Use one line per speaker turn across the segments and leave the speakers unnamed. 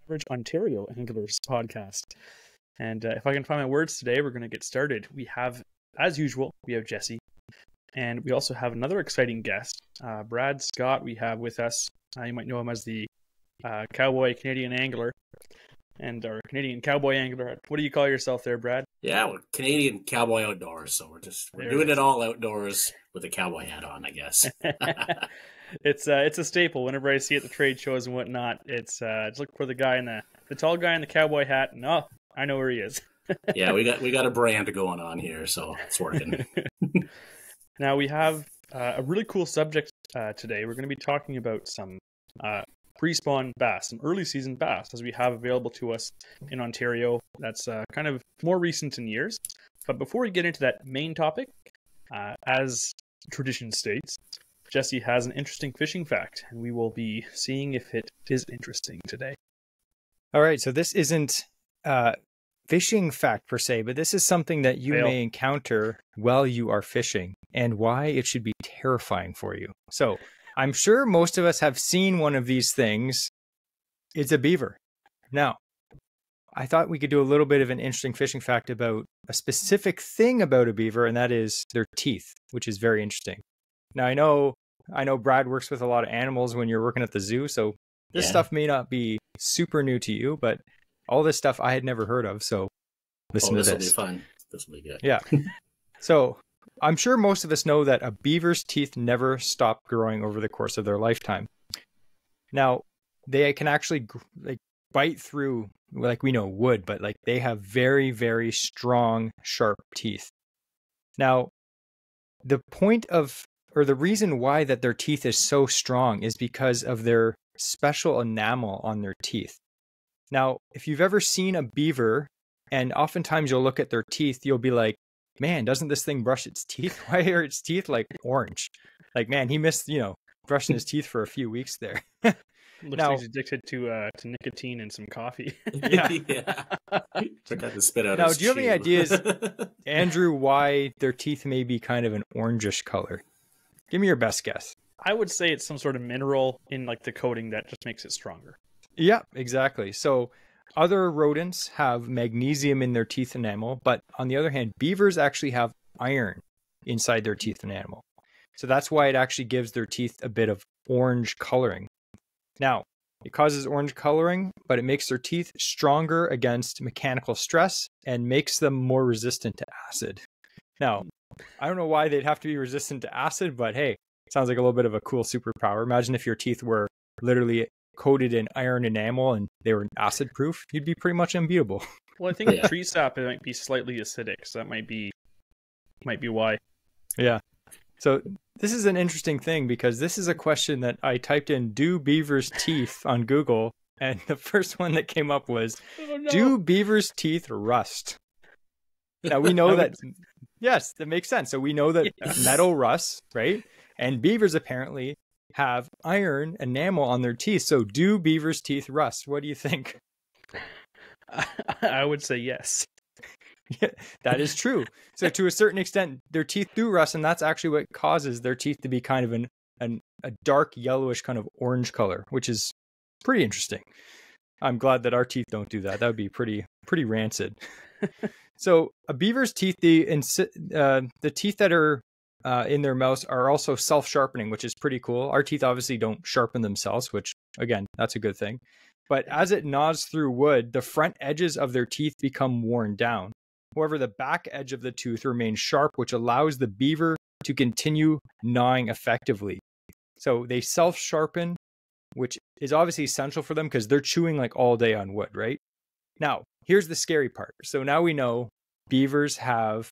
Average Ontario Anglers podcast. And if I can find my words today, we're going to get started. We have, as usual, we have Jesse. And we also have another exciting guest, Brad Scott. We have with us, you might know him as the Cowboy Canadian Angler and our Canadian Cowboy Angler. What do you call yourself there, Brad?
Yeah, we're Canadian Cowboy Outdoors. So we're doing it all outdoors with a cowboy hat on, I guess.
It's a staple. Whenever I see it at the trade shows and whatnot, it's just look for the guy in the tall guy in the cowboy hat, and oh, I know where he is.
Yeah, we got a brand going on here, so it's working.
Now we have a really cool subject today. We're going to be talking about some pre-spawn bass, some early season bass, as we have available to us in Ontario. That's kind of more recent in years. But before we get into that main topic, as tradition states, Jesse has an interesting fishing fact, and we will be seeing if it is interesting today.
All right, so this isn't fishing fact per se, but this is something that you may encounter while you are fishing and why it should be terrifying for you. So I'm sure most of us have seen one of these things. It's a beaver. Now, I thought we could do a little bit of an interesting fishing fact about a specific thing about a beaver, and that is their teeth, which is very interesting. Now, I know Brad works with a lot of animals when you're working at the zoo, so this stuff may not be super new to you, but all this stuff I had never heard of, so listen to this.
This will be fun. This will be good.
Yeah. So I'm sure most of us know that a beaver's teeth never stop growing over the course of their lifetime. Now, they can actually bite through, like we know, wood, but they have very, very strong, sharp teeth. Now, the reason why that their teeth is so strong is because of their special enamel on their teeth. Now, if you've ever seen a beaver, and oftentimes you'll look at their teeth, you'll be like, man, doesn't this thing brush its teeth? Why are its teeth orange? Man, he missed, brushing his teeth for a few weeks there.
Looks like he's addicted to nicotine and some coffee.
Yeah. Forgot to spit out.
Now, do you have any ideas, Andrew, why their teeth may be kind of an orangish color? Give me your best guess.
I would say it's some sort of mineral in the coating that just makes it stronger.
Yeah, exactly. So other rodents have magnesium in their teeth enamel, but on the other hand, beavers actually have iron inside their teeth enamel. So that's why it actually gives their teeth a bit of orange coloring. Now, it causes orange coloring, but it makes their teeth stronger against mechanical stress and makes them more resistant to acid. Now, I don't know why they'd have to be resistant to acid, but hey, it sounds like a little bit of a cool superpower. Imagine if your teeth were literally coated in iron enamel and they were acid proof, you'd be pretty much unbeatable.
Well, I think tree sap, it might be slightly acidic, so that might be why. Yeah.
So this is an interesting thing because this is a question that I typed in, do beavers' teeth on Google, and the first one that came up was, do beavers' teeth rust? Now we know that, yes, that makes sense. So we know that metal rusts, right? And beavers apparently have iron enamel on their teeth. So do beavers' teeth rust? What do you think?
I would say yes.
Yeah, that is true. So to a certain extent, their teeth do rust, and that's actually what causes their teeth to be kind of a dark yellowish kind of orange color, which is pretty interesting. I'm glad that our teeth don't do that. That would be pretty rancid. So a beaver's teeth, the teeth that are in their mouths are also self-sharpening, which is pretty cool. Our teeth obviously don't sharpen themselves, which again, that's a good thing. But as it gnaws through wood, the front edges of their teeth become worn down. However, the back edge of the tooth remains sharp, which allows the beaver to continue gnawing effectively. So they self-sharpen, which is obviously essential for them because they're chewing all day on wood, right? Now, here's the scary part. So now we know beavers have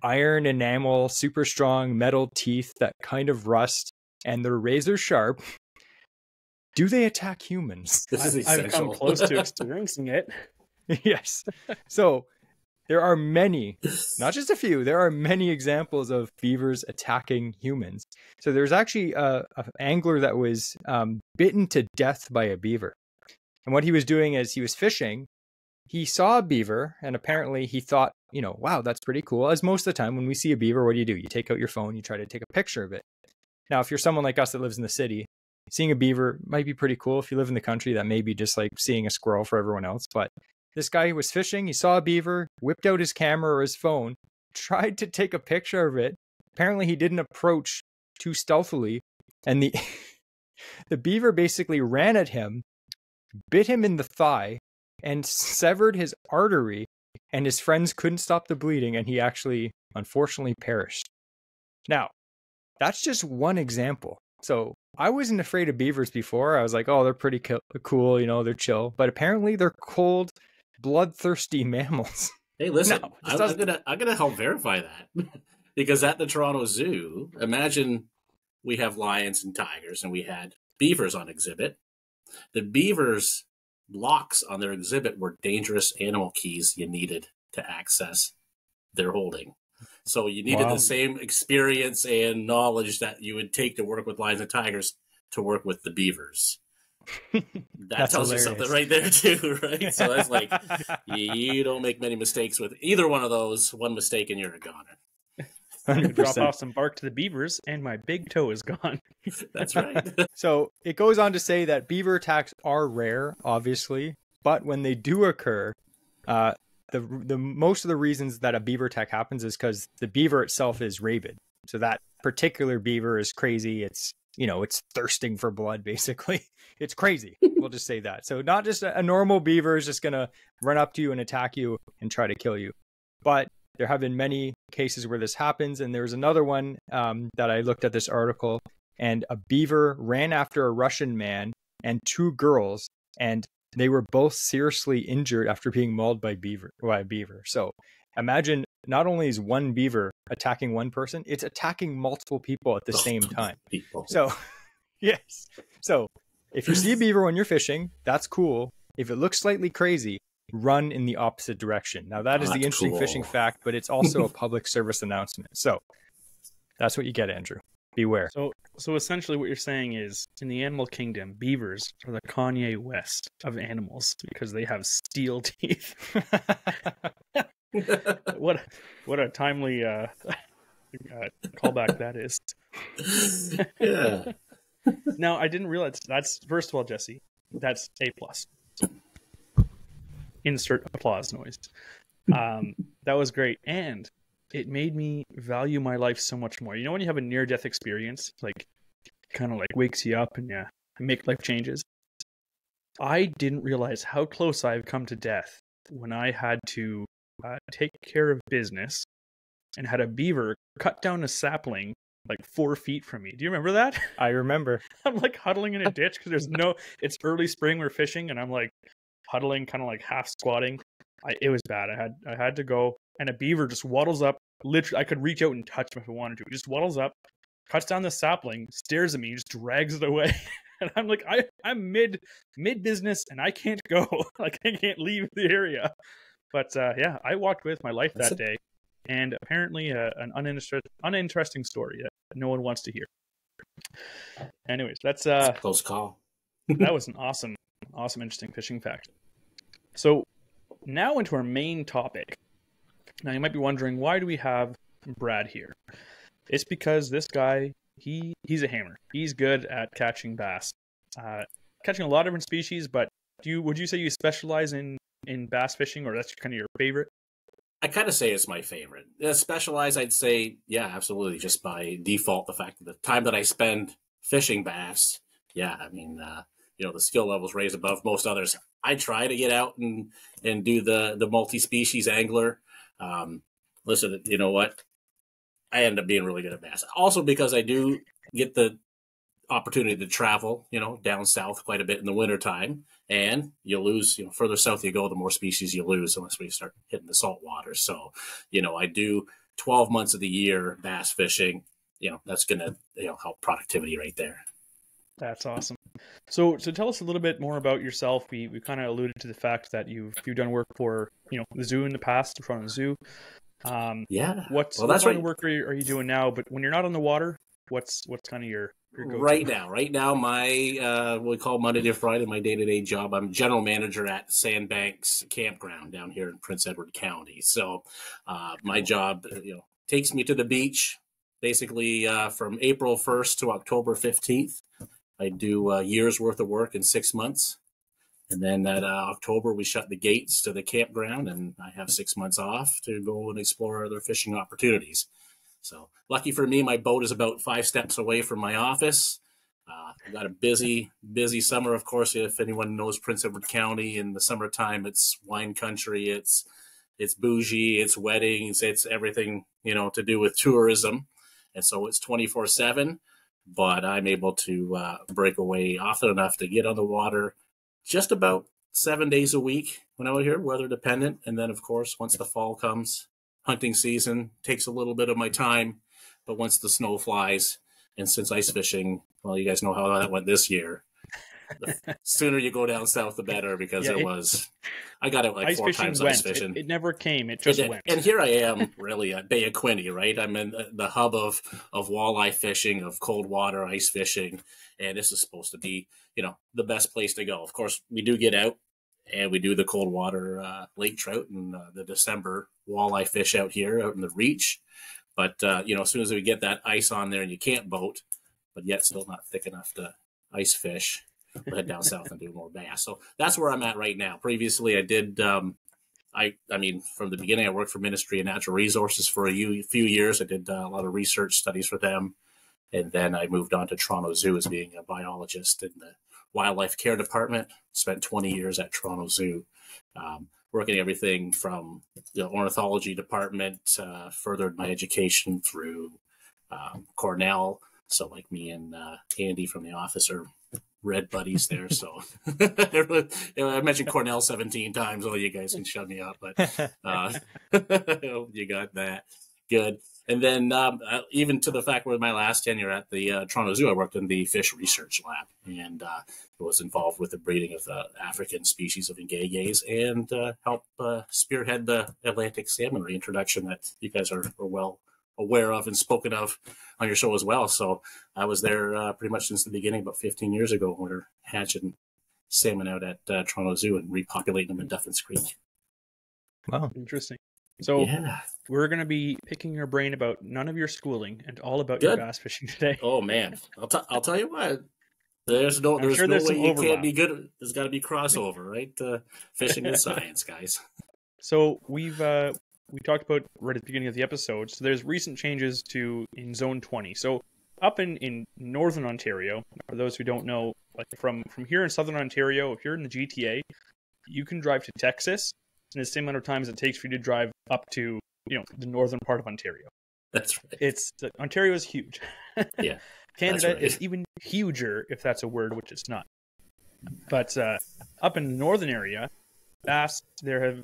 iron enamel, super strong metal teeth that kind of rust, and they're razor sharp. Do they attack humans?
I've come close to experiencing it.
Yes. So there are many, not just a few, there are many examples of beavers attacking humans. So there's actually an angler that was bitten to death by a beaver. And what he was doing is he was fishing. He saw a beaver, and apparently he thought, wow, that's pretty cool. As most of the time when we see a beaver, what do? You take out your phone, you try to take a picture of it. Now, if you're someone like us that lives in the city, seeing a beaver might be pretty cool. If you live in the country, that may be just like seeing a squirrel for everyone else. But this guy was fishing, he saw a beaver, whipped out his camera or his phone, tried to take a picture of it. Apparently he didn't approach too stealthily, and the the beaver basically ran at him, bit him in the thigh, and severed his artery, and his friends couldn't stop the bleeding, and he actually, unfortunately, perished. Now, that's just one example. So I wasn't afraid of beavers before. I was like, oh, they're pretty cool, you know, they're chill. But apparently they're cold, bloodthirsty mammals.
Hey, listen,
No,
I'm gonna help verify that. Because at the Toronto Zoo, imagine we have lions and tigers and we had beavers on exhibit. The beavers' locks on their exhibit were dangerous animal keys you needed to access their holding. So you needed the same experience and knowledge that you would take to work with lions and tigers to work with the beavers. That tells you something right there too, right? So that's like, you don't make many mistakes with either one of those. One mistake and you're a goner.
Drop off some bark to the beavers and my big toe is gone.
That's right.
So it goes on to say that beaver attacks are rare, obviously, but when they do occur, the most of the reasons that a beaver attack happens is because the beaver itself is rabid. So that particular beaver is crazy. It's, you know, it's thirsting for blood, basically. It's crazy. We'll just say that. So not just a normal beaver is just going to run up to you and attack you and try to kill you. But there have been many cases where this happens. And there's another one that I looked at this article, and a beaver ran after a Russian man and two girls, and they were both seriously injured after being mauled by a beaver. So imagine, not only is one beaver attacking one person, it's attacking multiple people at the same time. So, yes. So if you see a beaver when you're fishing, that's cool. If it looks slightly crazy, run in the opposite direction. Now that is the interesting fishing fact, but it's also a public service announcement. So that's what you get, Andrew. Beware.
So essentially what you're saying is, in the animal kingdom, beavers are the Kanye West of animals because they have steel teeth. What a timely callback that is.
Yeah.
Now, I didn't realize that's, first of all, Jesse, that's A+. Insert applause noise. That was great. And it made me value my life so much more. You know, when you have a near-death experience, like, kind of like wakes you up and you make life changes. I didn't realize how close I've come to death when I had to take care of business and had a beaver cut down a sapling like 4 feet from me. Do you remember that?
I remember.
I'm like huddling in a ditch because it's early spring, we're fishing, and I'm like huddling, kind of like half squatting. It was bad. I had to go, and a beaver just waddles up. Literally, I could reach out and touch him if I wanted to. He just waddles up, cuts down the sapling, stares at me, just drags it away. And I'm like, I'm mid business, and I can't go. Like, I can't leave the area. But yeah, I walked with my life that day, and apparently an uninteresting story that no one wants to hear. Anyways, that's
a close call.
That was an awesome, interesting fishing fact. So now into our main topic. Now you might be wondering, why do we have Brad here? It's because this guy, he's a hammer. He's good at catching bass, catching a lot of different species. But would you say you specialize in bass fishing, or that's kind of your favorite?
I kind of say it's my favorite. Specialize, I'd say, yeah, absolutely. Just by default, the fact that the time that I spend fishing bass, yeah, I mean, the skill level's raised above most others. I try to get out and do the multi-species angler. Listen, you know what? I end up being really good at bass. Also because I do get the opportunity to travel, down south quite a bit in the wintertime. And you lose, further south you go, the more species you lose unless we start hitting the salt water. So, I do 12 months of the year bass fishing. That's going to help productivity right there.
That's awesome. So tell us a little bit more about yourself. We kind of alluded to the fact that you've done work for the zoo in the past, the Toronto Zoo.
Yeah.
What kind of work are you doing now? But when you're not on the water, what's kind of your go-to?
Right now, my what we call Monday to Friday, my day-to-day job, I'm general manager at Sandbanks Campground down here in Prince Edward County. So my job, takes me to the beach basically from April 1st to October 15th. I do a year's worth of work in 6 months. And then at October, we shut the gates to the campground, and I have 6 months off to go and explore other fishing opportunities. So lucky for me, my boat is about 5 steps away from my office. I've got a busy summer, of course. If anyone knows Prince Edward County, in the summertime, it's wine country, it's bougie, it's weddings, it's everything, to do with tourism. And so it's 24/7, but I'm able to break away often enough to get on the water just about 7 days a week when I'm out here, weather dependent. And then, of course, once the fall comes, hunting season takes a little bit of my time. But once the snow flies, and since ice fishing, well, you guys know how that went this year. The sooner you go down south, the better, because I got it like 4 times ice fishing.
It never came. It just went.
And here I am, really, at Bay of Quinte, right? I'm in the hub of walleye fishing, of cold water ice fishing, and this is supposed to be, the best place to go. Of course, we do get out, and we do the cold water lake trout and the December walleye fish out here, out in the Reach. But, as soon as we get that ice on there and you can't boat, but yet still not thick enough to ice fish, we'll head down south and do more bass. So that's where I'm at right now. Previously, I did, I mean, from the beginning, I worked for Ministry of Natural Resources for a few years. I did a lot of research studies for them. And then I moved on to Toronto Zoo as being a biologist in the wildlife care department. Spent 20 years at Toronto Zoo, working everything from the ornithology department, furthered my education through Cornell. So like me and Andy from the office are red buddies there. So I mentioned Cornell 17 times. Oh, you guys can shut me up, but you got that. Good. And then even to the fact with my last tenure at the Toronto Zoo, I worked in the fish research lab and was involved with the breeding of the African species of Engages and helped spearhead the Atlantic salmon reintroduction that you guys are well aware of and spoken of on your show as well. So I was there pretty much since the beginning, about 15 years ago, when we were hatching salmon out at Toronto Zoo and repopulating them in Duffins Creek.
Wow. Interesting. So we're going to be picking your brain about none of your schooling and all about your bass fishing today.
Oh, man. I'll tell you what. There's no way you can't be good. There's got to be crossover, right? Fishing and science, guys.
So we talked about right at the beginning of the episode. So there's recent changes in Zone 20. So up in Northern Ontario, for those who don't know, like from here in Southern Ontario, if you're in the GTA, you can drive to Texas in the same amount of time as it takes for you to drive up to the northern part of Ontario.
That's right.
Ontario is huge.
Yeah.
Canada is even huger, if that's a word, which it's not. But up in the northern area, bass, there's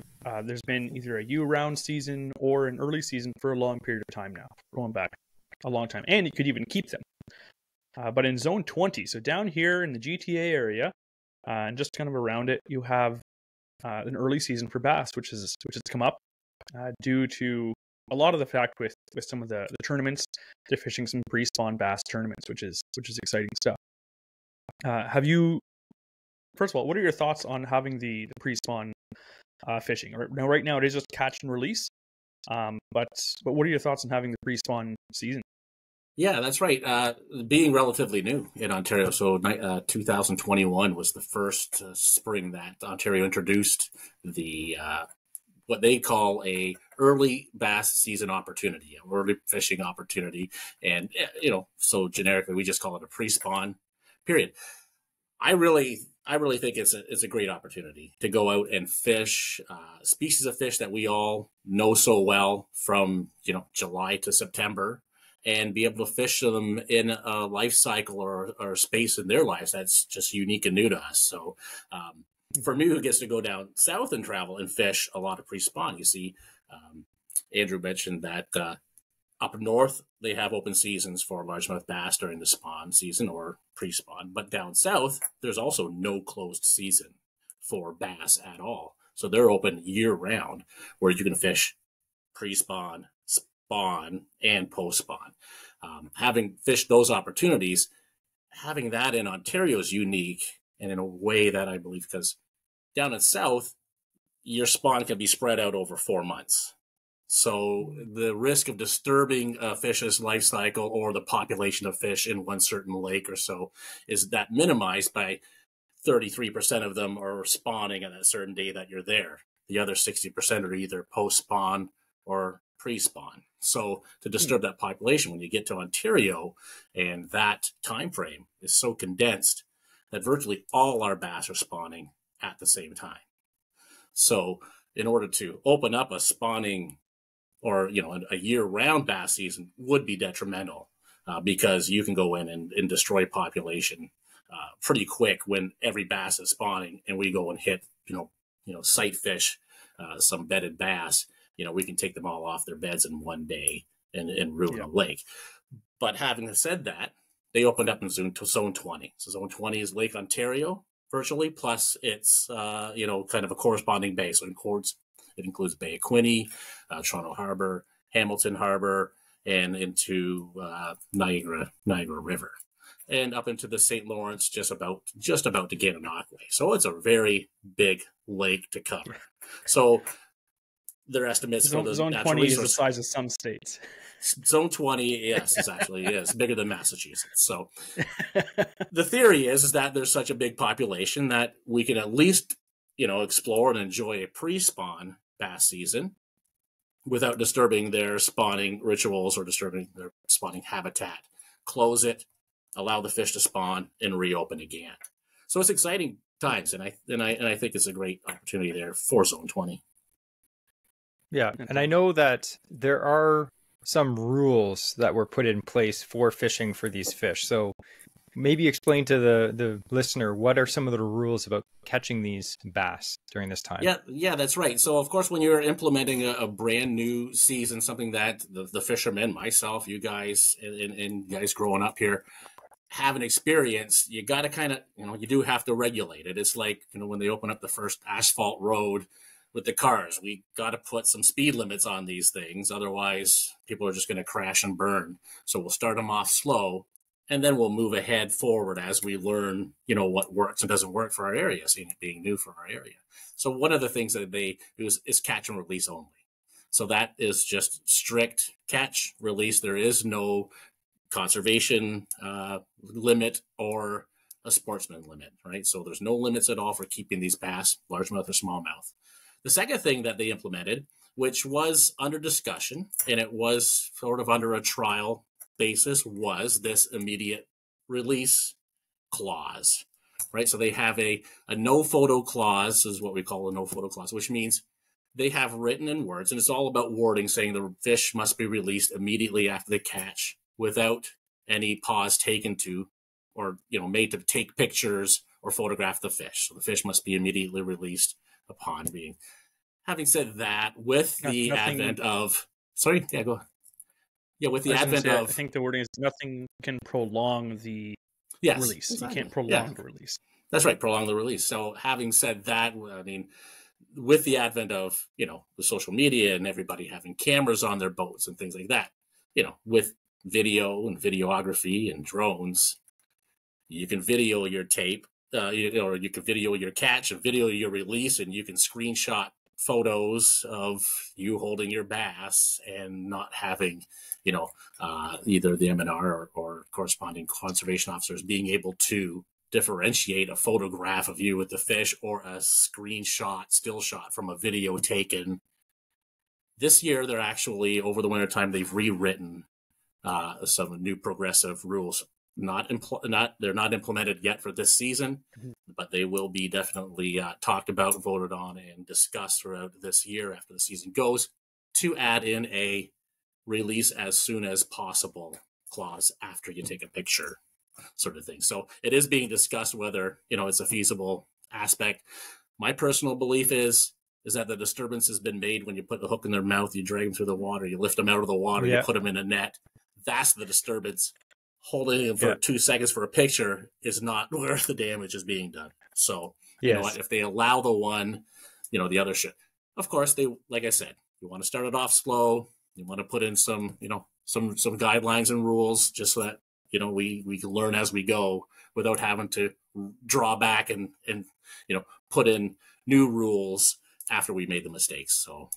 been either a year-round season or an early season for a long period of time now, going back a long time, and you could even keep them. But in Zone 20, so down here in the GTA area, and just kind of around it, you have an early season for bass, which has come up due to a lot of the fact with some of the tournaments. They're fishing some pre-spawn bass tournaments, which is exciting stuff. First of all, what are your thoughts on having the pre-spawn fishing? Right now it is just catch and release, but what are your thoughts on having the pre-spawn season?
Yeah, that's right. Being relatively new in Ontario, so 2021 was the first spring that Ontario introduced the what they call a early bass season opportunity, an early fishing opportunity, and so generically we just call it a pre-spawn period. I really think it's a great opportunity to go out and fish species of fish that we all know so well from July to September, and be able to fish them in a life cycle or space in their lives that's just unique and new to us. So for me, who gets to go down south and travel and fish a lot of pre-spawn, you see, Andrew mentioned that up north, they have open seasons for largemouth bass during the spawn season or pre-spawn. But down south, there's also no closed season for bass at all. So they're open year-round, where you can fish pre-spawn, spawn, and post-spawn. Having fished those opportunities, having that in Ontario is unique, and in a way that I believe, because down in south, your spawn can be spread out over 4 months. So the risk of disturbing a fish's life cycle or the population of fish in one certain lake or so is that minimized by 33% of them are spawning at a certain day that you're there. The other 60% are either post-spawn or pre-spawn. So to disturb that population, when you get to Ontario, and that time frame is so condensed that virtually all our bass are spawning at the same time. So in order to open up a spawning or a year-round bass season would be detrimental because you can go in and destroy population pretty quick when every bass is spawning, and we go and hit sight fish, some bedded bass. We can take them all off their beds in one day and ruin a lake. But having said that, they opened up in Zone 20. So Zone 20 is Lake Ontario virtually, plus it's kind of a corresponding bay. So it includes Bay of Quinte, Toronto Harbor, Hamilton Harbor, and into Niagara River, and up into the St. Lawrence, just about to Gananoque. So it's a very big lake to cover. So their estimates for the
Zone 20 is the size of some states.
Zone 20, yes, it's actually bigger than Massachusetts. So the theory is that there's such a big population that we can at least explore and enjoy a pre-spawn bass season without disturbing their spawning rituals or disturbing their spawning habitat. Close it, allow the fish to spawn, and reopen again. So it's exciting times, and I think it's a great opportunity there for Zone 20.
Yeah, and I know that there are some rules that were put in place for fishing for these fish. So maybe explain to the listener, what are some of the rules about catching these bass during this time?
Yeah, that's right. So, of course, when you're implementing a brand new season, something that the fishermen, myself, you guys, and guys growing up here haven't experienced, you got to kind of, you do have to regulate it. It's like, when they open up the first asphalt road with the cars, we got to put some speed limits on these things. Otherwise, people are just going to crash and burn. So we'll start them off slow, and then we'll move ahead forward as we learn, what works and doesn't work for our area, seeing it being new for our area. So one of the things that they do is catch and release only. So that is just strict catch, release. There is no conservation limit or a sportsman limit, right? So there's no limits at all for keeping these bass, largemouth or smallmouth. The second thing that they implemented, which was under discussion, and it was sort of under a trial basis, was this immediate release clause, right? So they have a no photo clause, is what we call a no photo clause, which means they have written in words, and it's all about wording, saying the fish must be released immediately after the catch without any pause taken to, or made to take pictures or photograph the fish. So the fish must be immediately released upon being. Having said that, with the advent of, sorry, yeah, go. Yeah, with the advent of,
I think the wording is nothing can prolong the release. Exactly. You can't prolong the release.
That's right, prolong the release. So having said that, I mean, with the advent of, the social media and everybody having cameras on their boats and things like that, with video and videography and drones, you can video your tape, or you can video your catch and video your release, and you can screenshot photos of you holding your bass and not having, either the MNR or corresponding conservation officers being able to differentiate a photograph of you with the fish or a screenshot, still shot from a video taken. This year, they're actually, over the wintertime, they've rewritten some new progressive rules. They're not implemented yet for this season, but they will be definitely talked about, voted on, and discussed throughout this year after the season goes, to add in a release as soon as possible clause after you take a picture, sort of thing. So it is being discussed whether it's a feasible aspect. My personal belief is that the disturbance has been made when you put the hook in their mouth, you drag them through the water, you lift them out of the water, you put them in a net. That's the disturbance. Holding them for 2 seconds for a picture is not where the damage is being done. So, you know what, if they allow the one, the other should. Of course, they, like I said, you want to start it off slow. You want to put in some, some guidelines and rules, just so that, we can learn as we go without having to draw back and put in new rules after we made the mistakes. So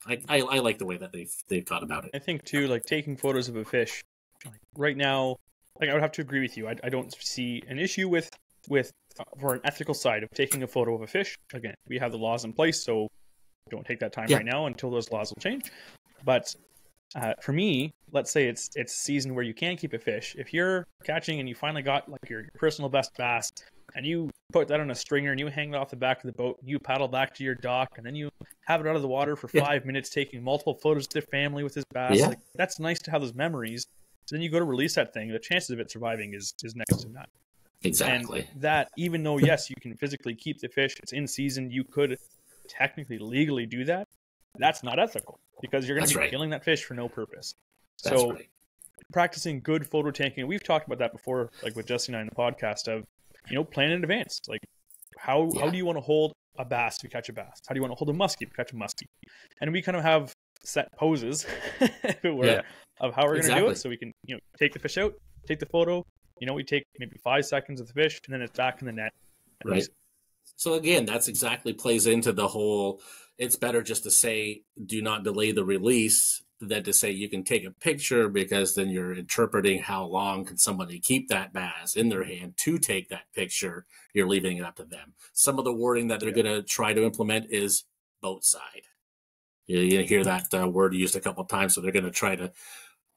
I like the way that they've thought about it.
I think too, like taking photos of a fish, like right now, like I would have to agree with you. I don't see an issue with for an ethical side of taking a photo of a fish. Again, we have the laws in place, so don't take that time right now until those laws will change. But for me, let's say it's a season where you can keep a fish. If you're catching and you finally got like your personal best bass, and you put that on a stringer and you hang it off the back of the boat, you paddle back to your dock, and then you have it out of the water for 5 minutes, taking multiple photos of their family with this bass. Like, that's nice to have those memories. So then you go to release that thing, the chances of it surviving is next to none.
Exactly.
And that, even though, yes, you can physically keep the fish, it's in season, you could technically legally do that. That's not ethical, because you're going to be killing that fish for no purpose. So practicing good photo taking, we've talked about that before, like with Jesse and I in the podcast, of, plan in advance. Like, how do you want to hold a bass to catch a bass? How do you want to hold a muskie to catch a muskie? And we kind of have set poses, if it were, of how we're going to do it. So we can, take the fish out, take the photo. We take maybe 5 seconds of the fish, and then it's back in the net.
Right. So again, that's exactly plays into the whole, it's better just to say, do not delay the release, than to say you can take a picture, because then you're interpreting how long can somebody keep that bass in their hand to take that picture. You're leaving it up to them. Some of the wording that they're going to try to implement is boat side. You hear that word used a couple of times. So they're going to try to,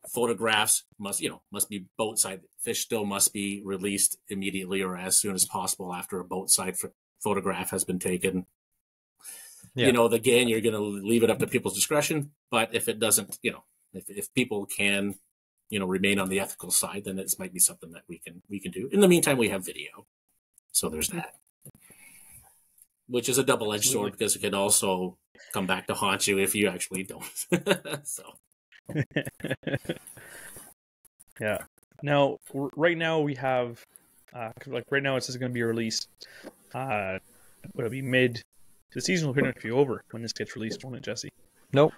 photographs must be boat side. Fish still must be released immediately or as soon as possible after a boat side photograph has been taken. Again, you're going to leave it up to people's discretion. But if it doesn't, if people can, remain on the ethical side, then it might be something that we can do. In the meantime, we have video. So there's that. Which is a double-edged sword, because it could also come back to haunt you if you actually don't. So.
Yeah. Now, right now we have, right now this is going to be released. It'll be the season will pretty much be over when this gets released, won't it, Jesse?
Nope.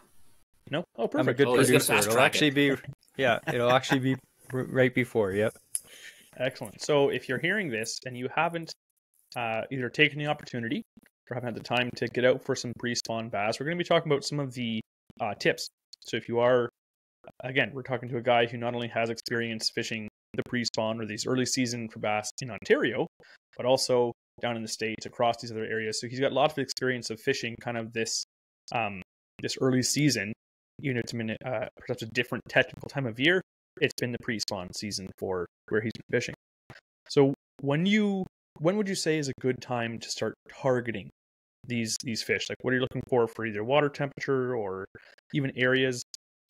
No? Oh, perfect.
I'm a good producer. It'll actually be right before. Yep.
Excellent. So if you're hearing this and you haven't either taken the opportunity or haven't had the time to get out for some pre-spawn bass, we're going to be talking about some of the tips. So if you are, again, we're talking to a guy who not only has experience fishing the pre-spawn or these early season for bass in Ontario, but also down in the States across these other areas. So he's got a lot of experience of fishing kind of this early season, even if it's been perhaps a different technical time of year. It's been the pre-spawn season for where he's been fishing. So when would you say is a good time to start targeting these fish? Like, what are you looking for either water temperature or even areas?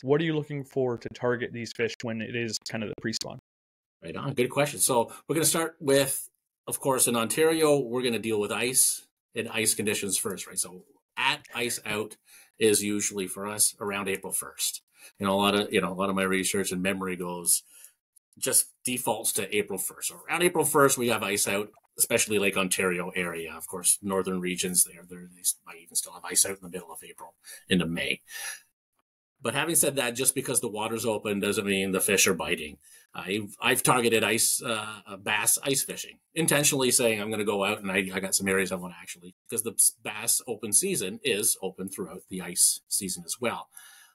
What are you looking for to target these fish when it is kind of the pre-spawn?
Right on. Good question. So we're going to start with, of course, in Ontario, we're going to deal with ice and ice conditions first, right? So at ice out is usually for us around April 1st. A lot of my research and memory just defaults to April 1st. So around April 1st, we have ice out, especially Lake Ontario area. Of course, northern regions they might even still have ice out in the middle of April into May. But having said that, just because the water's open doesn't mean the fish are biting. I've targeted bass ice fishing, intentionally saying I'm going to go out and I got some areas I want to actually, because the bass open season is open throughout the ice season as well.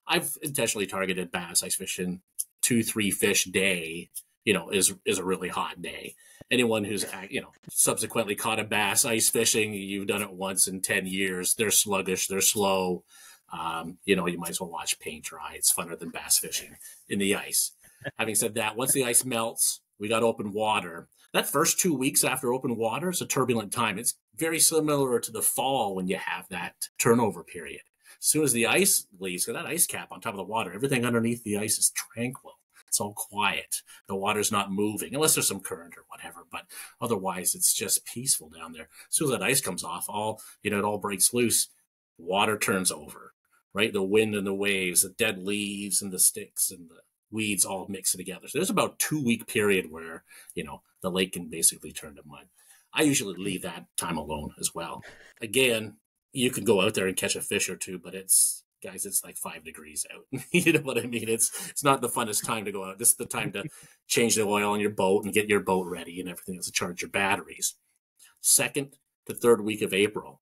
I've intentionally targeted bass ice fishing 2-3 fish day, is a really hot day. Anyone who's, subsequently caught a bass ice fishing, you've done it once in 10 years. They're sluggish, they're slow. You might as well watch paint dry. It's funner than bass fishing in the ice. Having said that, once the ice melts, we got open water. That first 2 weeks after open water is a turbulent time. It's very similar to the fall when you have that turnover period. As soon as the ice leaves, that ice cap on top of the water, everything underneath the ice is tranquil. It's all quiet. The water's not moving, unless there's some current or whatever. But otherwise, it's just peaceful down there. As soon as that ice comes off, it all breaks loose. Water turns over, right? The wind and the waves, the dead leaves and the sticks and the weeds all mix together. So there's about a 2-week period where, the lake can basically turn to mud. I usually leave that time alone as well. Again, you can go out there and catch a fish or two, but it's like 5 degrees out. You know what I mean? It's not the funnest time to go out. This is the time to change the oil on your boat and get your boat ready and everything else to charge your batteries. 2nd to 3rd week of April,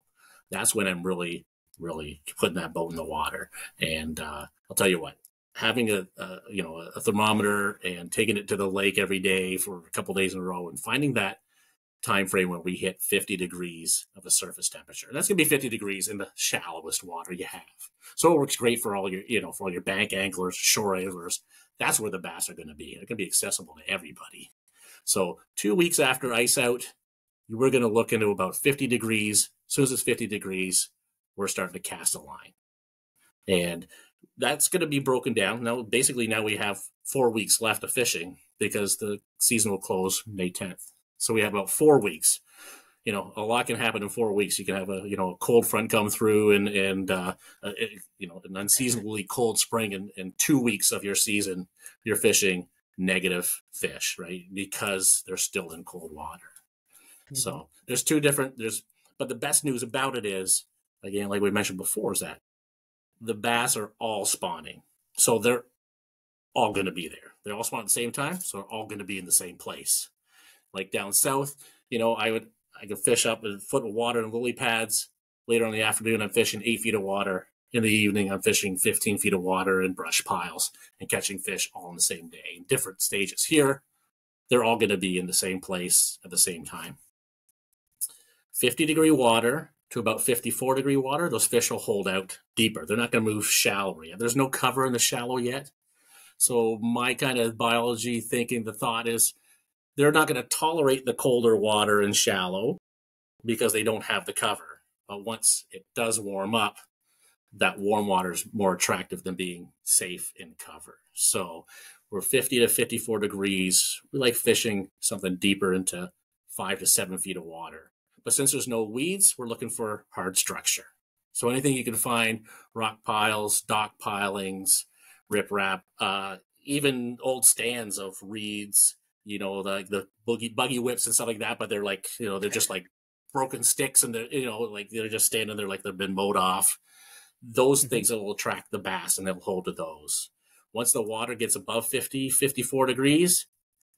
that's when I'm really really putting that boat in the water. And I'll tell you what, having a thermometer and taking it to the lake every day for a couple days in a row and finding that time frame where we hit 50 degrees of a surface temperature. And that's going to be 50 degrees in the shallowest water you have. So it works great for all your bank anglers, shore anglers. That's where the bass are going to be. They're going to be accessible to everybody. So 2 weeks after ice out, we're going to look into about 50 degrees. As soon as it's 50 degrees, we're starting to cast a line. And that's going to be broken down. Now, basically, now we have 4 weeks left of fishing because the season will close May 10th. So we have about 4 weeks. A lot can happen in 4 weeks. You can have a cold front come through and an unseasonably cold spring, and 2 weeks of your season, you're fishing negative fish, right? Because they're still in cold water. Mm-hmm. So there's but the best news about it is, again, like we mentioned before, is that the bass are all spawning. So they're all going to be there. They're all spawning at the same time. So they're all going to be in the same place. Like down south, I could fish up a foot of water in lily pads. Later in the afternoon, I'm fishing 8 feet of water. In the evening, I'm fishing 15 feet of water in brush piles and catching fish all in the same day in different stages. Here, they're all going to be in the same place at the same time. 50-degree water to about 54-degree water, those fish will hold out deeper. They're not going to move shallower yet. There's no cover in the shallow yet. So my kind of biology thinking, the thought is they're not going to tolerate the colder water in shallow because they don't have the cover. But once it does warm up, that warm water is more attractive than being safe in cover. So we're 50 to 54 degrees. We like fishing something deeper into 5 to 7 feet of water. But since there's no weeds, we're looking for hard structure. So anything you can find, rock piles, dock pilings, riprap, even old stands of reeds, the buggy whips and stuff like that, but they're like, they're just like broken sticks and they're just standing there like they've been mowed off. Those things that will attract the bass and they'll hold to those. Once the water gets above 50, 54 degrees,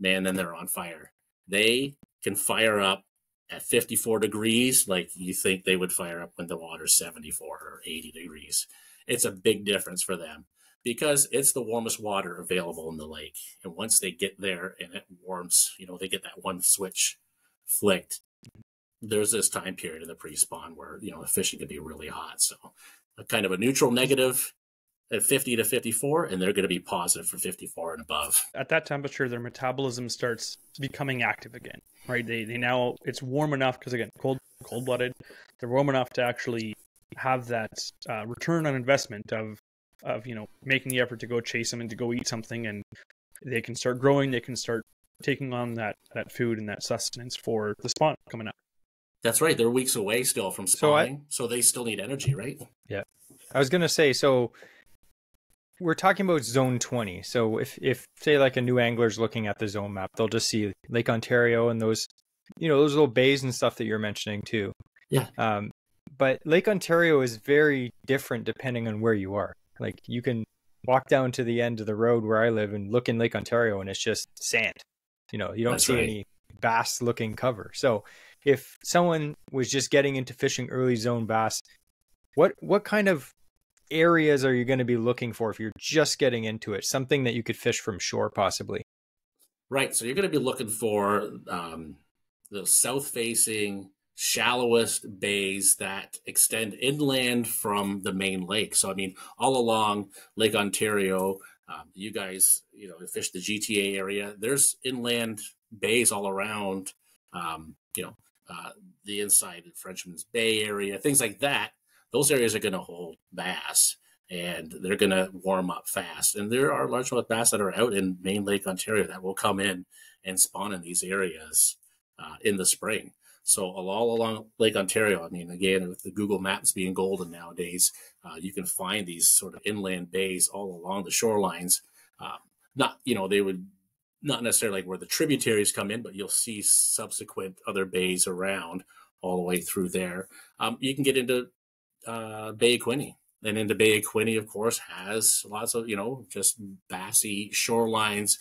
man, then they're on fire. They can fire up at 54 degrees like you think they would fire up when the water's 74 or 80 degrees. It's a big difference for them because it's the warmest water available in the lake. And once they get there and it warms, they get that one switch flicked, there's this time period in the pre-spawn where, the fishing can be really hot. So a kind of a neutral negative at 50 to 54, and they're going to be positive for 54 and above.
At that temperature, their metabolism starts becoming active again, right? They now, it's warm enough because, again, cold-blooded, they're warm enough to actually have that return on investment of making the effort to go chase them and to go eat something, and they can start growing, they can start taking on that food and that sustenance for the spawn coming up.
That's right. They're weeks away still from spawning, so they still need energy, right?
Yeah. I was going to say, so we're talking about zone 20. So if say like a new angler's looking at the zone map, they'll just see Lake Ontario and those little bays and stuff that you're mentioning too.
Yeah.
But Lake Ontario is very different depending on where you are. Like you can walk down to the end of the road where I live and look in Lake Ontario and it's just sand. You don't
That's
see
right.
any bass looking cover. So if someone was just getting into fishing early zone bass, what kind of areas are you going to be looking for if you're just getting into it? Something that you could fish from shore possibly.
Right. So you're going to be looking for the south-facing, shallowest bays that extend inland from the main lake. So, all along Lake Ontario, you guys, fish the GTA area. There's inland bays all around, the inside of Frenchman's Bay area, things like that. Those areas are going to hold bass and they're going to warm up fast. And there are largemouth bass that are out in main Lake Ontario that will come in and spawn in these areas in the spring. So all along Lake Ontario, again, with the Google Maps being golden nowadays, you can find these sort of inland bays all along the shorelines. They would not necessarily like where the tributaries come in, but you'll see subsequent other bays around all the way through there. You can get into Bay of Quinte. And into Bay of Quinte, of course, has lots of, just bassy shorelines,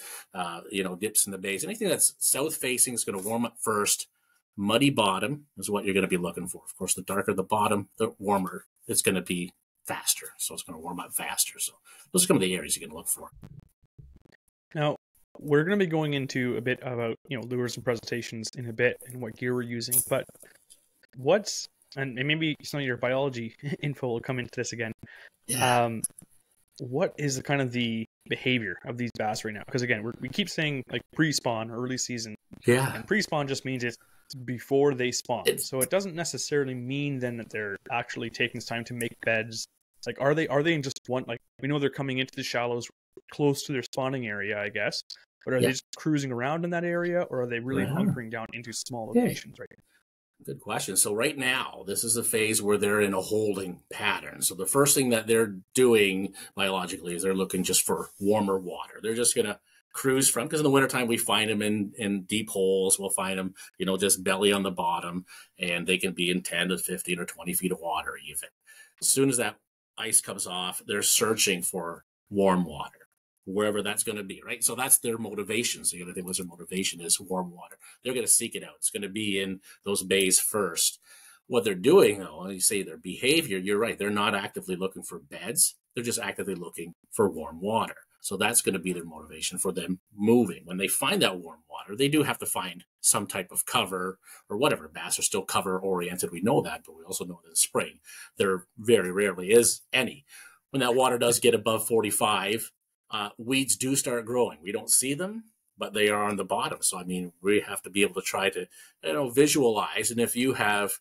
dips in the bays. Anything that's south-facing is going to warm up first. Muddy bottom is what you're going to be looking for. Of course, the darker the bottom, the warmer it's going to be faster. So it's going to warm up faster. So those are some of the areas you can look for.
Now, we're going to be going into a bit about, lures and presentations in a bit and what gear we're using, but and maybe some of your biology info will come into this again.
Yeah.
What is the kind of the behavior of these bass right now? Because again, we keep saying like pre-spawn or early season.
Yeah.
And pre-spawn just means it's before they spawn. So it doesn't necessarily mean then that they're actually taking this time to make beds. Like, are they in just one, like, we know they're coming into the shallows close to their spawning area, I guess, but are they just cruising around in that area, or are they really hunkering down into small locations right now?
Good question. So right now, this is a phase where they're in a holding pattern. So the first thing that they're doing biologically is they're looking just for warmer water. They're just going to cruise from, because in the wintertime, we find them in deep holes. We'll find them, just belly on the bottom, and they can be in 10 to 15 or 20 feet of water even. As soon as that ice comes off, they're searching for warm water, wherever that's going to be, right? So that's their motivation. So you got to think what their motivation is: warm water. They're going to seek it out. It's going to be in those bays first. What they're doing, though, when you say their behavior, you're right. They're not actively looking for beds. They're just actively looking for warm water. So that's going to be their motivation for them moving. When they find that warm water, they do have to find some type of cover or whatever. Bass are still cover oriented. We know that, but we also know that in spring, there very rarely is any. When that water does get above 45, weeds do start growing. We don't see them, but they are on the bottom. So, I mean, we have to be able to try to, visualize. And if you have,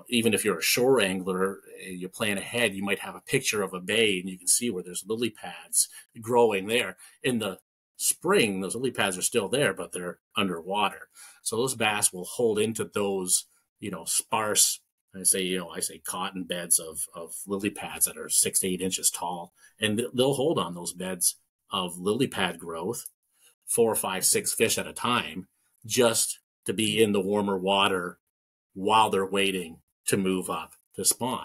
even if you're a shore angler, you plan ahead, you might have a picture of a bay and you can see where there's lily pads growing there. In the spring, those lily pads are still there, but they're underwater. So those bass will hold into those, sparse, I say cotton beds of lily pads that are 6 to 8 inches tall, and they'll hold on those beds of lily pad growth, 4, 5, 6 fish at a time, just to be in the warmer water while they're waiting to move up to spawn.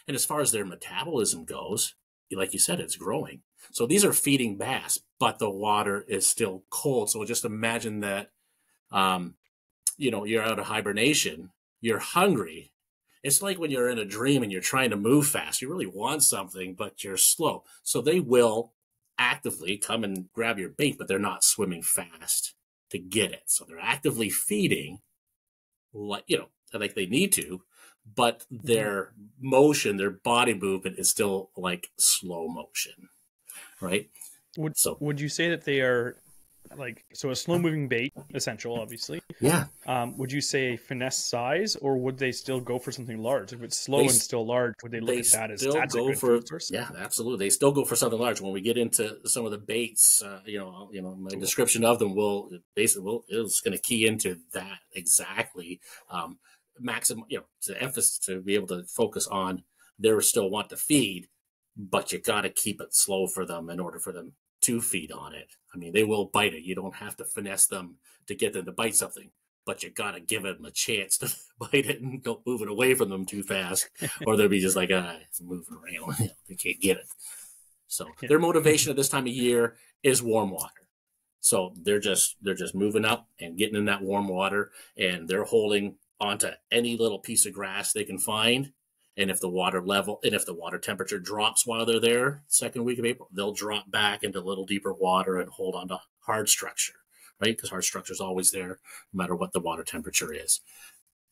And as far as their metabolism goes, like you said, it's growing. So these are feeding bass, but the water is still cold. So just imagine that, you're out of hibernation, you're hungry. It's like when you're in a dream and you're trying to move fast. You really want something, but you're slow. So they will actively come and grab your bait, but they're not swimming fast to get it. So they're actively feeding, like they need to, but their motion, their body movement is still like slow motion, right?
Would you say that they are a slow moving bait, essential, obviously?
Yeah.
Would you say finesse size, or would they still go for something large? If it's slow and still large, would they look at that as that's a good food source?
Yeah, absolutely. They still go for something large. When we get into some of the baits, my description of them it's going to key into that exactly. Maximum, to emphasis, to be able to focus on, they still want to feed, but you got to keep it slow for them in order for them to feed on it. I mean, they will bite it. You don't have to finesse them to get them to bite something, but you got to give them a chance to bite it, and don't move it away from them too fast, or they'll be just like, it's moving around. They can't get it. So their motivation at this time of year is warm water. So they're just moving up and getting in that warm water, and they're holding onto any little piece of grass they can find. And if the water temperature drops while they're there, second week of April, they'll drop back into a little deeper water and hold on to hard structure, right? Because hard structure is always there, no matter what the water temperature is.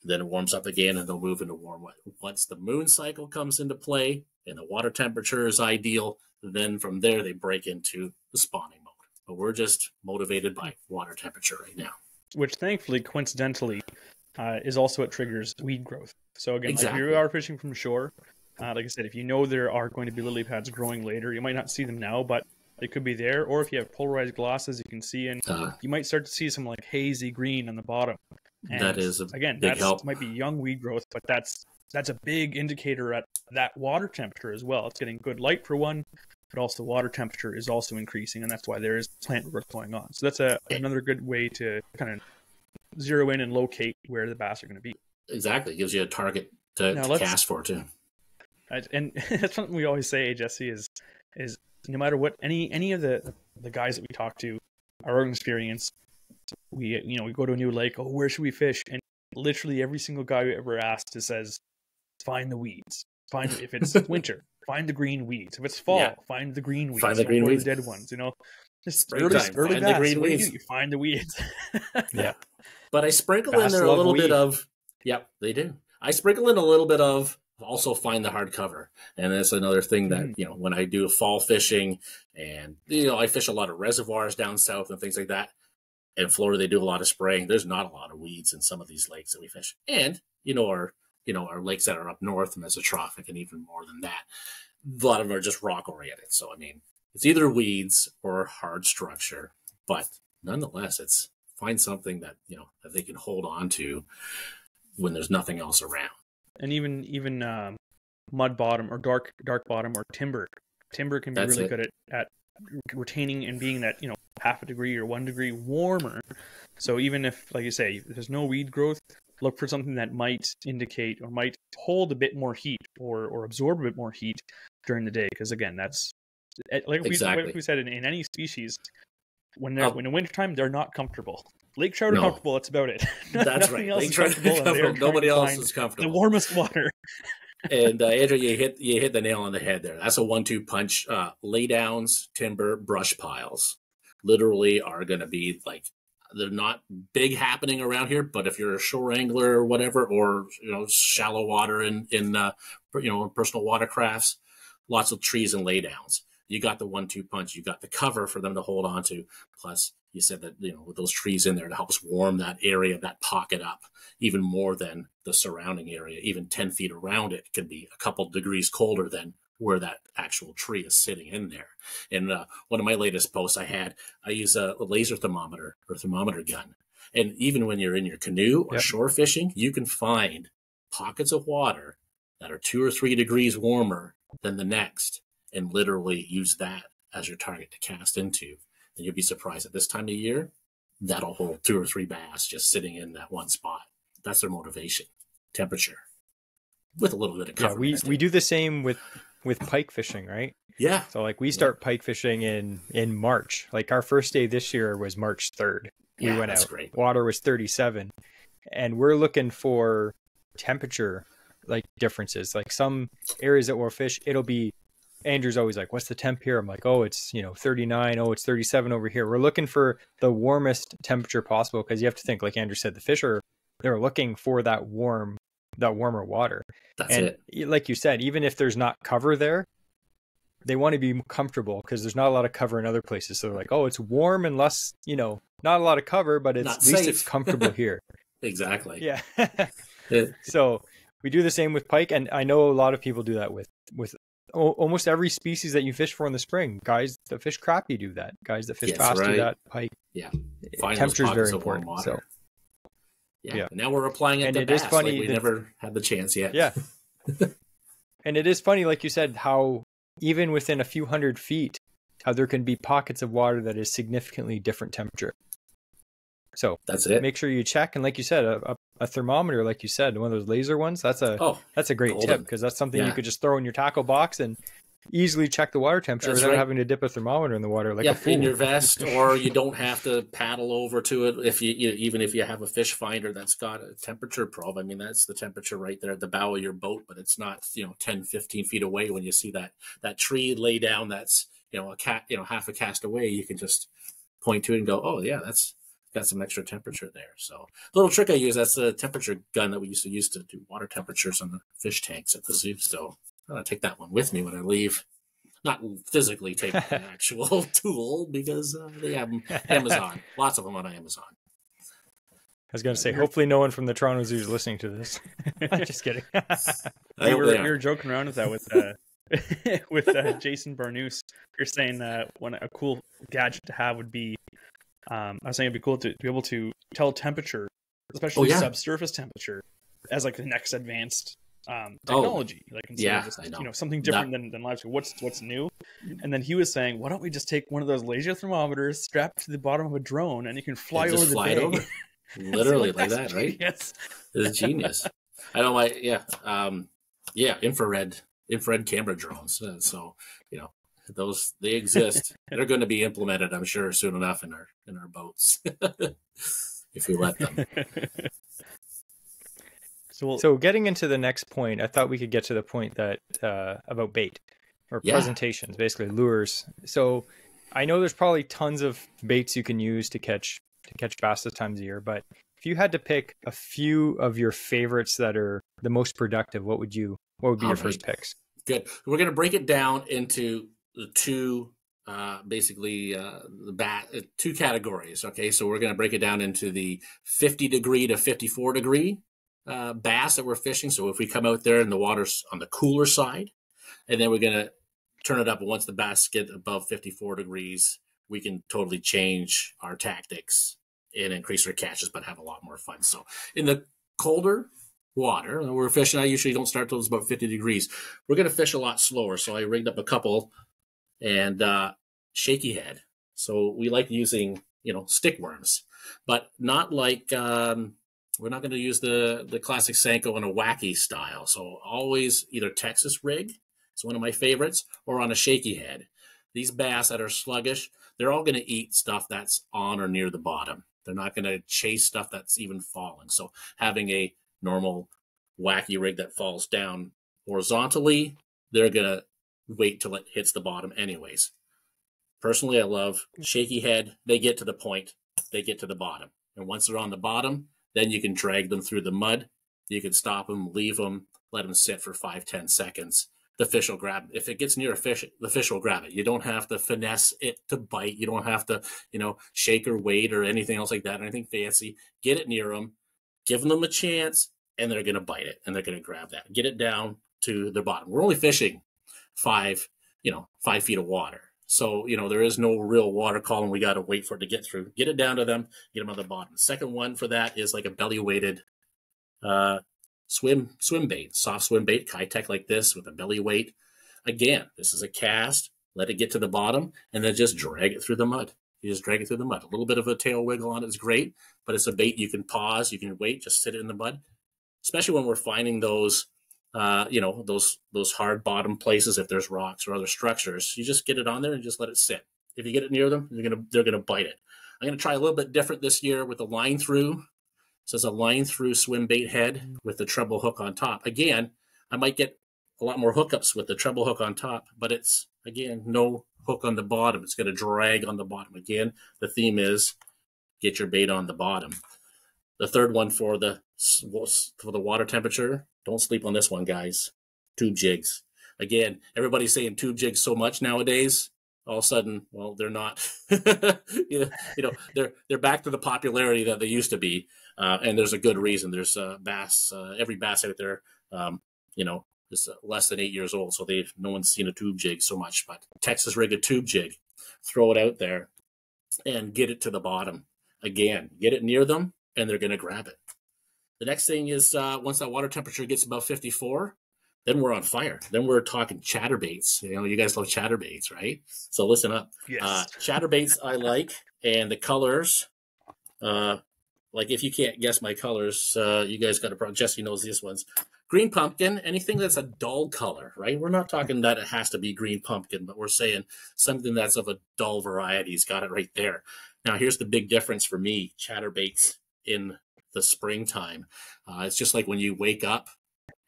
Then it warms up again, and they'll move into warm water. Once the moon cycle comes into play and the water temperature is ideal, then from there they break into the spawning mode. But we're just motivated by water temperature right now.
Which thankfully, coincidentally, is also what triggers weed growth. So again,
exactly.
If you are fishing from shore, like I said, if you know there are going to be lily pads growing later, you might not see them now, but they could be there. Or if you have polarized glasses, you can see, and you might start to see some like hazy green on the bottom. And
that is big help.
Might be young weed growth, but that's a big indicator at that water temperature as well. It's getting good light for one, but also water temperature is also increasing, and that's why there is plant growth going on. So that's another good way to kind of zero in and locate where the bass are going to be.
Exactly. It gives you a target to cast for too.
And that's something we always say, Jesse, is no matter what any of the guys that we talk to, our own experience, we go to a new lake, where should we fish? And literally every single guy who ever asked says, find the weeds. Find if it's winter, find the green weeds. If it's fall, find the green weeds.
Find the green weeds.
The dead ones. Just
early
bass.
The green weeds.
You find the weeds.
Yeah, but I sprinkle in there a little bit of. Yep, they do. I sprinkle in a little bit of. Also find the hard cover, and that's another thing that when I do fall fishing, and I fish a lot of reservoirs down south and things like that. In Florida, they do a lot of spraying. There's not a lot of weeds in some of these lakes that we fish, and our lakes that are up north and mesotrophic, and even more than that, a lot of them are just rock oriented. So I mean, it's either weeds or hard structure, but nonetheless, it's find something that that they can hold on to when there's nothing else around.
And even mud bottom or dark bottom or timber can be really good at retaining and being that half a degree or 1 degree warmer. So even if, like you say, there's no weed growth, look for something that might indicate or might hold a bit more heat or absorb a bit more heat during the day. Because again, that's like we said in any species, when in wintertime, they're not comfortable. Lake trout are comfortable. That's about it.
That's right. Lake trout are comfortable. Nobody else is comfortable.
The warmest water.
And Andrew, you hit the nail on the head there. That's a 1-2 punch. Laydowns, timber, brush piles, literally are going to be like, they're not big happening around here. But if you're a shore angler or whatever, or shallow water in personal watercrafts, lots of trees and laydowns. You got the 1-2 punch. You got the cover for them to hold on to. Plus, you said that with those trees in there, it helps warm that area, that pocket up even more than the surrounding area. Even 10 feet around it can be a couple degrees colder than where that actual tree is sitting in there. And one of my latest posts I use a laser thermometer or thermometer gun. And even when you're in your canoe or shore fishing, you can find pockets of water that are 2 or 3 degrees warmer than the next, and literally use that as your target to cast into. And you'll be surprised at this time of year, that'll hold 2 or 3 bass just sitting in that one spot. That's their motivation. Temperature. With a little bit of cover.
Yeah, we do the same with pike fishing, right?
Yeah.
So like we start pike fishing in March. Like our first day this year was March 3rd. We went out. Great. Water was 37. And we're looking for temperature like differences. Like some areas that we'll fish, it'll be, Andrew's always like, what's the temp here? I'm like, oh, it's 39. Oh, it's 37 over here. We're looking for the warmest temperature possible, because you have to think, like Andrew said, the fish they're looking for that warmer water.
That's it.
Like you said, even if there's not cover there, they want to be comfortable, because there's not a lot of cover in other places. So they're like, oh, it's warm and less, not a lot of cover, but at least it's comfortable here.
Exactly.
Yeah. So we do the same with pike, and I know a lot of people do that with almost every species that you fish for in the spring. Guys that fish crappie do that. Guys that fish bass do that. Pike.
Yeah.
Temperature is very important. So.
Yeah. Now we're applying it to bass. It is funny, we never had the chance yet.
Yeah. And it is funny, like you said, how even within a few hundred feet, how there can be pockets of water that is significantly different temperature. So
that's it.
Make sure you check. And like you said, a thermometer, like you said, one of those laser ones, that's a great tip, because that's something you could just throw in your tackle box and easily check the water temperature without having to dip a thermometer in the water like a fool.
In your vest, or you don't have to paddle over to it if even if you have a fish finder that's got a temperature probe. I mean, that's the temperature right there at the bow of your boat, but it's not 10, 15 feet away. When you see that tree lay down, that's half a cast away, you can just point to it and go, oh yeah, that's got some extra temperature there. So the little trick I use, that's the temperature gun that we used to use to do water temperatures on the fish tanks at the zoo. So I'm going to take that one with me when I leave. Not physically take the actual tool, because they have them Amazon. Lots of them on Amazon.
I was going to say, hopefully no one from the Toronto Zoo is listening to this. Just kidding.
We were joking around with that with Jason Barnous. You're saying that a cool gadget to have would be, I was saying it'd be cool to be able to tell temperature, especially subsurface temperature, as like the next advanced technology. Like instead of just, something different than live school. What's new? And then he was saying, why don't we just take one of those laser thermometers, strap it to the bottom of a drone, and you can fly over the bay.
Literally like that, right? Yes, it's genius. I know infrared camera drones. So those, they exist. They're going to be implemented, I'm sure, soon enough in our boats if we let them.
So getting into the next point, I thought we could get to the point that about bait or presentations, basically lures. So I know there's probably tons of baits you can use to catch bass this times of year, but if you had to pick a few of your favorites that are the most productive, what would be your first picks?
Good. We're going to break it down into the two two categories. Okay, so we're going to break it down into the 50 degree to 54 degree bass that we're fishing. So if we come out there and the water's on the cooler side, and then we're going to turn it up, and once the bass get above 54 degrees, we can totally change our tactics and increase our catches, but have a lot more fun. So in the colder water we're fishing, I usually don't start till it's about 50 degrees. We're going to fish a lot slower. So I rigged up a couple and shaky head. So we like using, stick worms, but not like, we're not going to use the classic Senko in a wacky style. So always either Texas rig, it's one of my favorites, or on a shaky head. These bass that are sluggish, they're all going to eat stuff that's on or near the bottom. They're not going to chase stuff that's even falling. So having a normal wacky rig that falls down horizontally, they're going to wait till it hits the bottom anyways. Personally, I love shaky head. They get to the point, they get to the bottom. And once they're on the bottom, then you can drag them through the mud. You can stop them, leave them, let them sit for 5-10 seconds. The fish will grab it. If it gets near a fish, the fish will grab it. You don't have to finesse it to bite. You don't have to, shake or wait or anything else like that, anything fancy. Get it near them, give them a chance, and they're going to bite it, and they're going to grab that. Get it down to the bottom. We're only fishing 5 feet of water. So, there is no real water column we got to wait for it to get through. Get it down to them, get them on the bottom. The second one for that is like a belly-weighted swim bait, soft swim bait, Kitech like this with a belly weight. Again, this is a cast. Let it get to the bottom, and then just drag it through the mud. You just drag it through the mud. A little bit of a tail wiggle on it is great, but it's a bait you can pause, you can wait, just sit it in the mud. Especially when we're finding those, those hard bottom places, if there's rocks or other structures, you just get it on there and just let it sit. If you get it near them, they're gonna bite it. I'm gonna try a little bit different this year with the line through. So it's a line through swim bait head with the treble hook on top. Again, I might get a lot more hookups with the treble hook on top, but it's, again, no hook on the bottom. It's going to drag on the bottom. Again, the theme is get your bait on the bottom. The third one for the water temperature, don't sleep on this one, guys. Tube jigs. Again, everybody's saying tube jigs so much nowadays. All of a sudden, well, they're not. They're back to the popularity that they used to be, and there's a good reason. There's bass. Every bass out there, is less than 8 years old, so no one's seen a tube jig so much. But Texas rig a tube jig, throw it out there, and get it to the bottom. Again, get it near them, and they're going to grab it. The next thing is once that water temperature gets above 54. Then we're on fire. Then we're talking chatterbaits. You guys love chatterbaits, right? So listen up.
Yes.
Chatterbaits I like, and the colors. Like if you can't guess my colors, you guys got a problem. Jesse knows these ones. Green pumpkin, anything that's a dull color, right? We're not talking that it has to be green pumpkin, but we're saying something that's of a dull variety. He's got it right there. Now, here's the big difference for me, chatterbaits in the springtime. It's just like when you wake up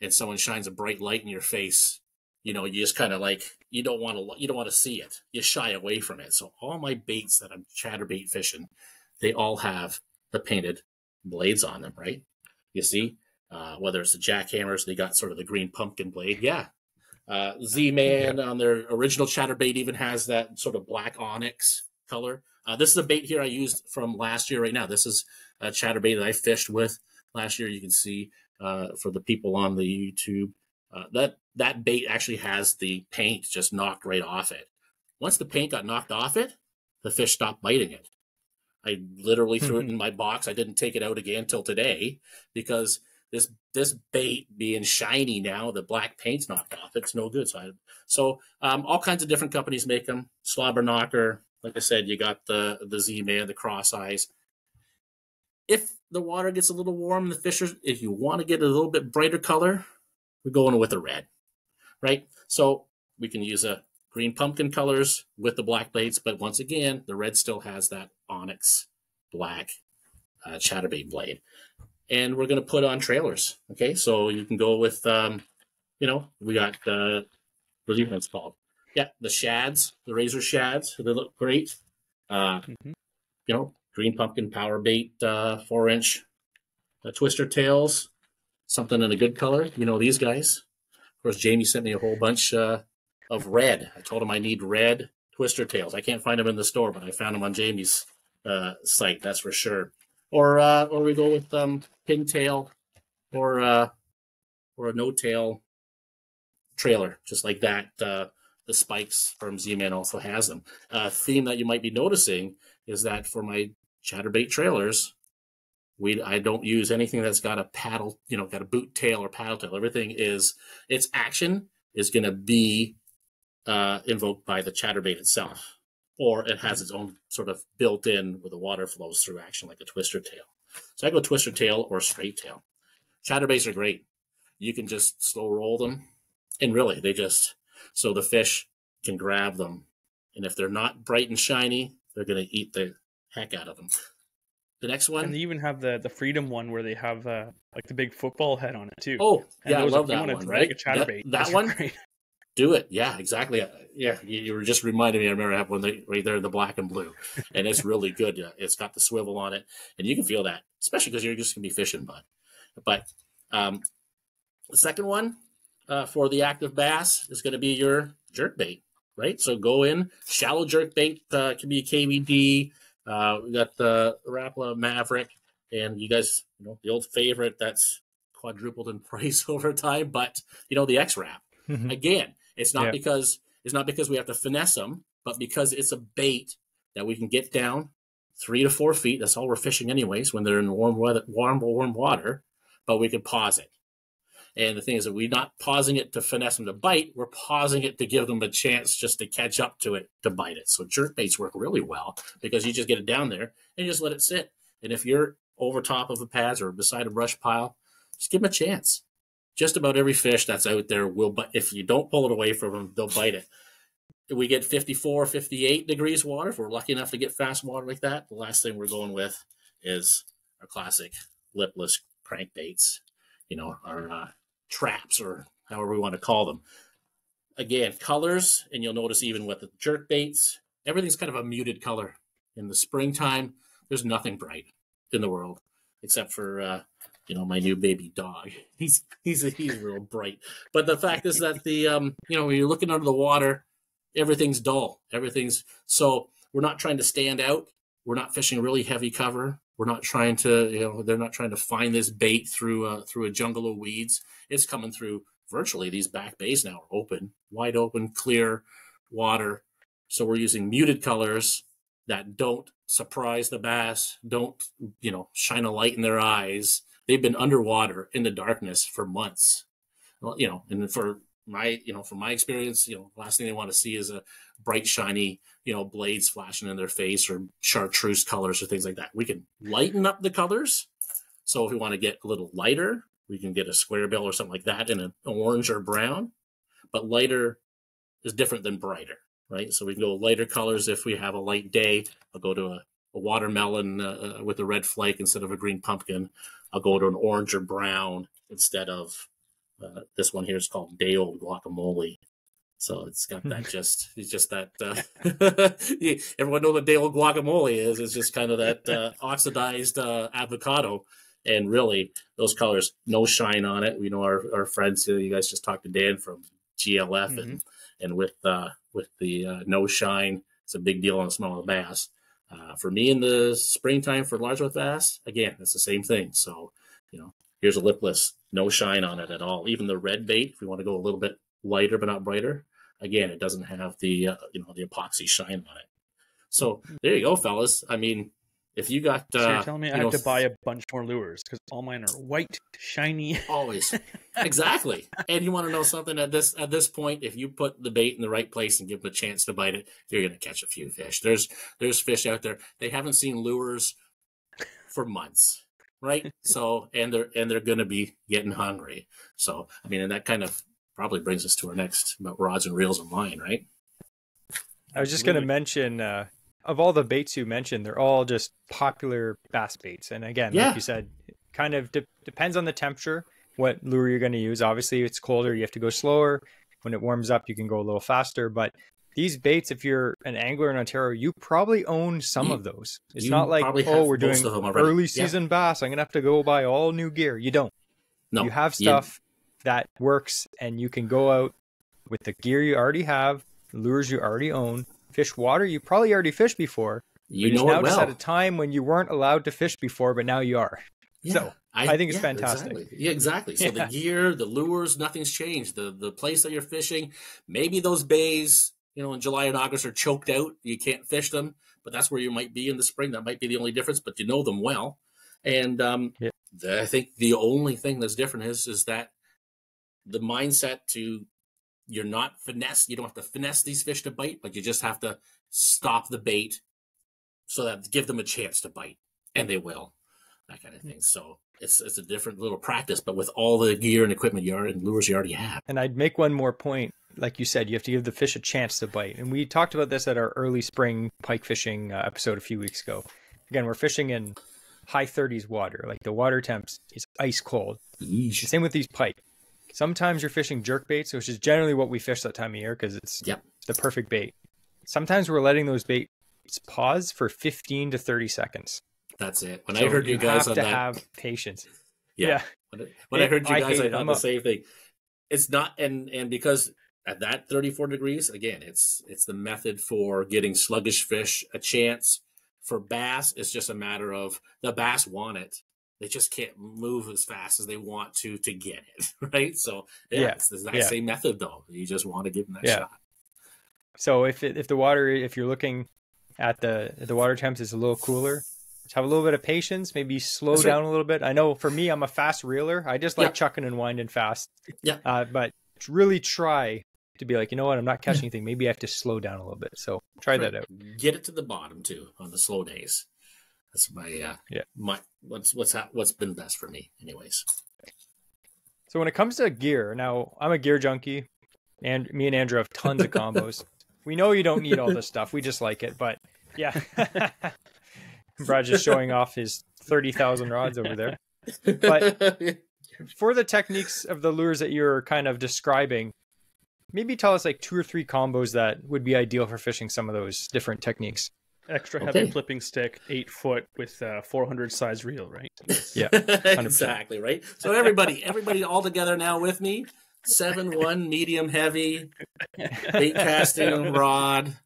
and someone shines a bright light in your face, you just kind of like, you don't want to see it. You shy away from it. So all my baits that I'm chatterbait fishing, they all have the painted blades on them, right? You see, whether it's the jackhammers, they got sort of the green pumpkin blade. Yeah. Z-Man on their original chatterbait even has that sort of black onyx color. This is a bait here I used from last year right now. This is a chatterbait that I fished with last year. You can see for the people on the YouTube, that bait actually has the paint just knocked right off it. Once the paint got knocked off it, the fish stopped biting it. I literally threw it in my box. I didn't take it out again till today because this bait being shiny now, the black paint's knocked off. It's no good. So all kinds of different companies make them. Slobber Knocker, like I said, you got the Z-Man, the Cross Eyes. If the water gets a little warm, the fish if you want to get a little bit brighter color, we're going with a red, right? So we can use a green pumpkin colors with the black blades, but once again, the red still has that onyx black chatterbait blade. and we're going to put on trailers. Okay, so you can go with, we got what do you think it's called? Yeah, the shads, the razor shads. They look great.
Mm-hmm.
Green pumpkin power bait, 4-inch twister tails, something in a good color. These guys. Of course, Jamie sent me a whole bunch of red. I told him I need red twister tails. I can't find them in the store, but I found them on Jamie's site. That's for sure. Or we go with pintail or a no-tail trailer, just like that. The spikes from Z-Man also has them. A theme that you might be noticing is that for my chatterbait trailers, I don't use anything that's got a paddle, got a boot tail or paddle tail. Everything its action is going to be invoked by the chatterbait itself, or it has its own sort of built-in where the water flows through action like a twister tail. So I go twister tail or straight tail. Chatterbaits are great. You can just slow roll them, and really so the fish can grab them. And if they're not bright and shiny, they're going to eat the heck out of them. The next one.
And they even have the Freedom one where they have like the big football head on it too.
Oh,
and
yeah, I love that one, right?
Like a chatterbait.
That one? Great. Do it. Yeah, exactly. Yeah, you were just reminding me. I remember I have one right there in the black and blue, and it's really good. Yeah, it's got the swivel on it, and you can feel that, especially because you're just going to be fishing, bud. But the second one for the active bass is going to be your jerkbait, right? So go in, shallow jerkbait can be a KVD. We got the Rapala Maverick, and you guys, the old favorite that's quadrupled in price over time, but the X-Rap. Again, it's not because we have to finesse them, but because it's a bait that we can get down 3 to 4 feet. That's all we're fishing anyways when they're in warm water, but we can pause it. And the thing is that we're not pausing it to finesse them to bite. We're pausing it to give them a chance just to catch up to it to bite it. So jerkbaits work really well because you just get it down there and you just let it sit. And if you're over top of a pads or beside a brush pile, just give them a chance. Just about every fish that's out there will bite. If you don't pull it away from them, they'll bite it. If we get 54, 58 degrees water, if we're lucky enough to get fast water like that, the last thing we're going with is our classic lipless crankbaits, our traps or however we want to call them. Again, colors, and you'll notice even with the jerk baits, everything's kind of a muted color. In the springtime, there's nothing bright in the world except for my new baby dog. He's real bright. But the fact is that when you're looking under the water, everything's dull. So we're not trying to stand out. We're not fishing really heavy cover. We're not trying to, they're not trying to find this bait through a jungle of weeds. It's coming through virtually. These back bays now are open, wide open, clear water. So we're using muted colors that don't surprise the bass, don't, shine a light in their eyes. They've been underwater in the darkness for months. Well, and from my experience, last thing they want to see is a bright, shiny, blades flashing in their face or chartreuse colors or things like that. We can lighten up the colors. So if we want to get a little lighter, we can get a square bill or something like that in an orange or brown. But lighter is different than brighter, right? So we can go lighter colors if we have a light day. I'll go to a watermelon with a red flake instead of a green pumpkin. I'll go to an orange or brown instead of this one here is called Day Old Guacamole. So it's got that everyone knows what Day Old Guacamole is. It's just kind of that oxidized avocado. And really, those colors, no shine on it. We know our friends, you guys just talked to Dan from GLF, and with the no shine, it's a big deal on the smallmouth bass. For me in the springtime for largemouth bass, again, it's the same thing. So, here's a lipless, no shine on it at all. Even the red bait, if we want to go a little bit lighter but not brighter, again, it doesn't have the the epoxy shine on it. So there you go, fellas. I mean, if you got,
so you're telling me I have to buy a bunch more lures because all mine are white, shiny.
Always, exactly. And you want to know something at this point? If you put the bait in the right place and give them a chance to bite it, you're going to catch a few fish. There's fish out there. They haven't seen lures for months, right? So and they're going to be getting hungry. So I mean, and that kind of probably brings us to our next rods and reels of mine, right?
I was just going to mention, of all the baits you mentioned, they're all just popular bass baits. And again, like you said, kind of depends on the temperature, what lure you're going to use. Obviously, it's colder, you have to go slower. When it warms up, you can go a little faster. But these baits, if you're an angler in Ontario, you probably own some of those. It's not like, oh, we're doing early season bass, I'm going to have to go buy all new gear. You don't. No, you have stuff that works, and you can go out with the gear you already have, the lures you already own, fish water you probably already fished before.
You know it well.
Just at a time when you weren't allowed to fish before, but now you are.
Yeah,
so I think it's fantastic.
Exactly. Yeah, exactly. So the gear, the lures, nothing's changed. The place that you're fishing, maybe those bays, in July and August are choked out. You can't fish them, but that's where you might be in the spring. That might be the only difference, but you know them well. And I think the only thing that's different is that the mindset to you're not finesse. You don't have to finesse these fish to bite, but you just have to stop the bait so that give them a chance to bite, and they will. That kind of thing. So it's a different little practice, but with all the gear and equipment and lures you already have.
And I'd make one more point. Like you said, you have to give the fish a chance to bite. And we talked about this at our early spring pike fishing episode a few weeks ago. Again, we're fishing in high 30s water. Like the water temps is ice cold.
Yeesh.
Same with these pike. Sometimes you're fishing jerk baits, which is generally what we fish that time of year because it's the perfect bait. Sometimes we're letting those baits pause for 15 to 30 seconds.
That's it. When I heard you guys on that,
have patience.
Yeah. When I heard you guys, I thought the same thing. It's not, and because at that 34 degrees, again, it's the method for getting sluggish fish a chance. For bass, it's just a matter of the bass want it. They just can't move as fast as they want to get it, right? So it's that same method though. You just want to give them that shot.
So if the water, if you're looking at the water temps is a little cooler, just have a little bit of patience, maybe slow down a little bit. I know for me, I'm a fast reeler. I just like chucking and winding fast.
Yeah.
But really try to be like, you know what, I'm not catching anything. Maybe I have to slow down a little bit. So try that out.
Get it to the bottom too on the slow days. That's my what's been best for me, anyways.
So when it comes to gear, now I'm a gear junkie, and me and Andrew have tons of combos. We know you don't need all this stuff. We just like it, but yeah. Brad's just showing off his 30,000 rods over there. But for the techniques of the lures that you're kind of describing, maybe tell us like 2 or 3 combos that would be ideal for fishing some of those different techniques.
Extra heavy flipping stick, 8 foot with 400 size reel, right?
Yeah, 100%.
Exactly, right? So everybody all together now with me. 7-1 medium heavy bait casting rod,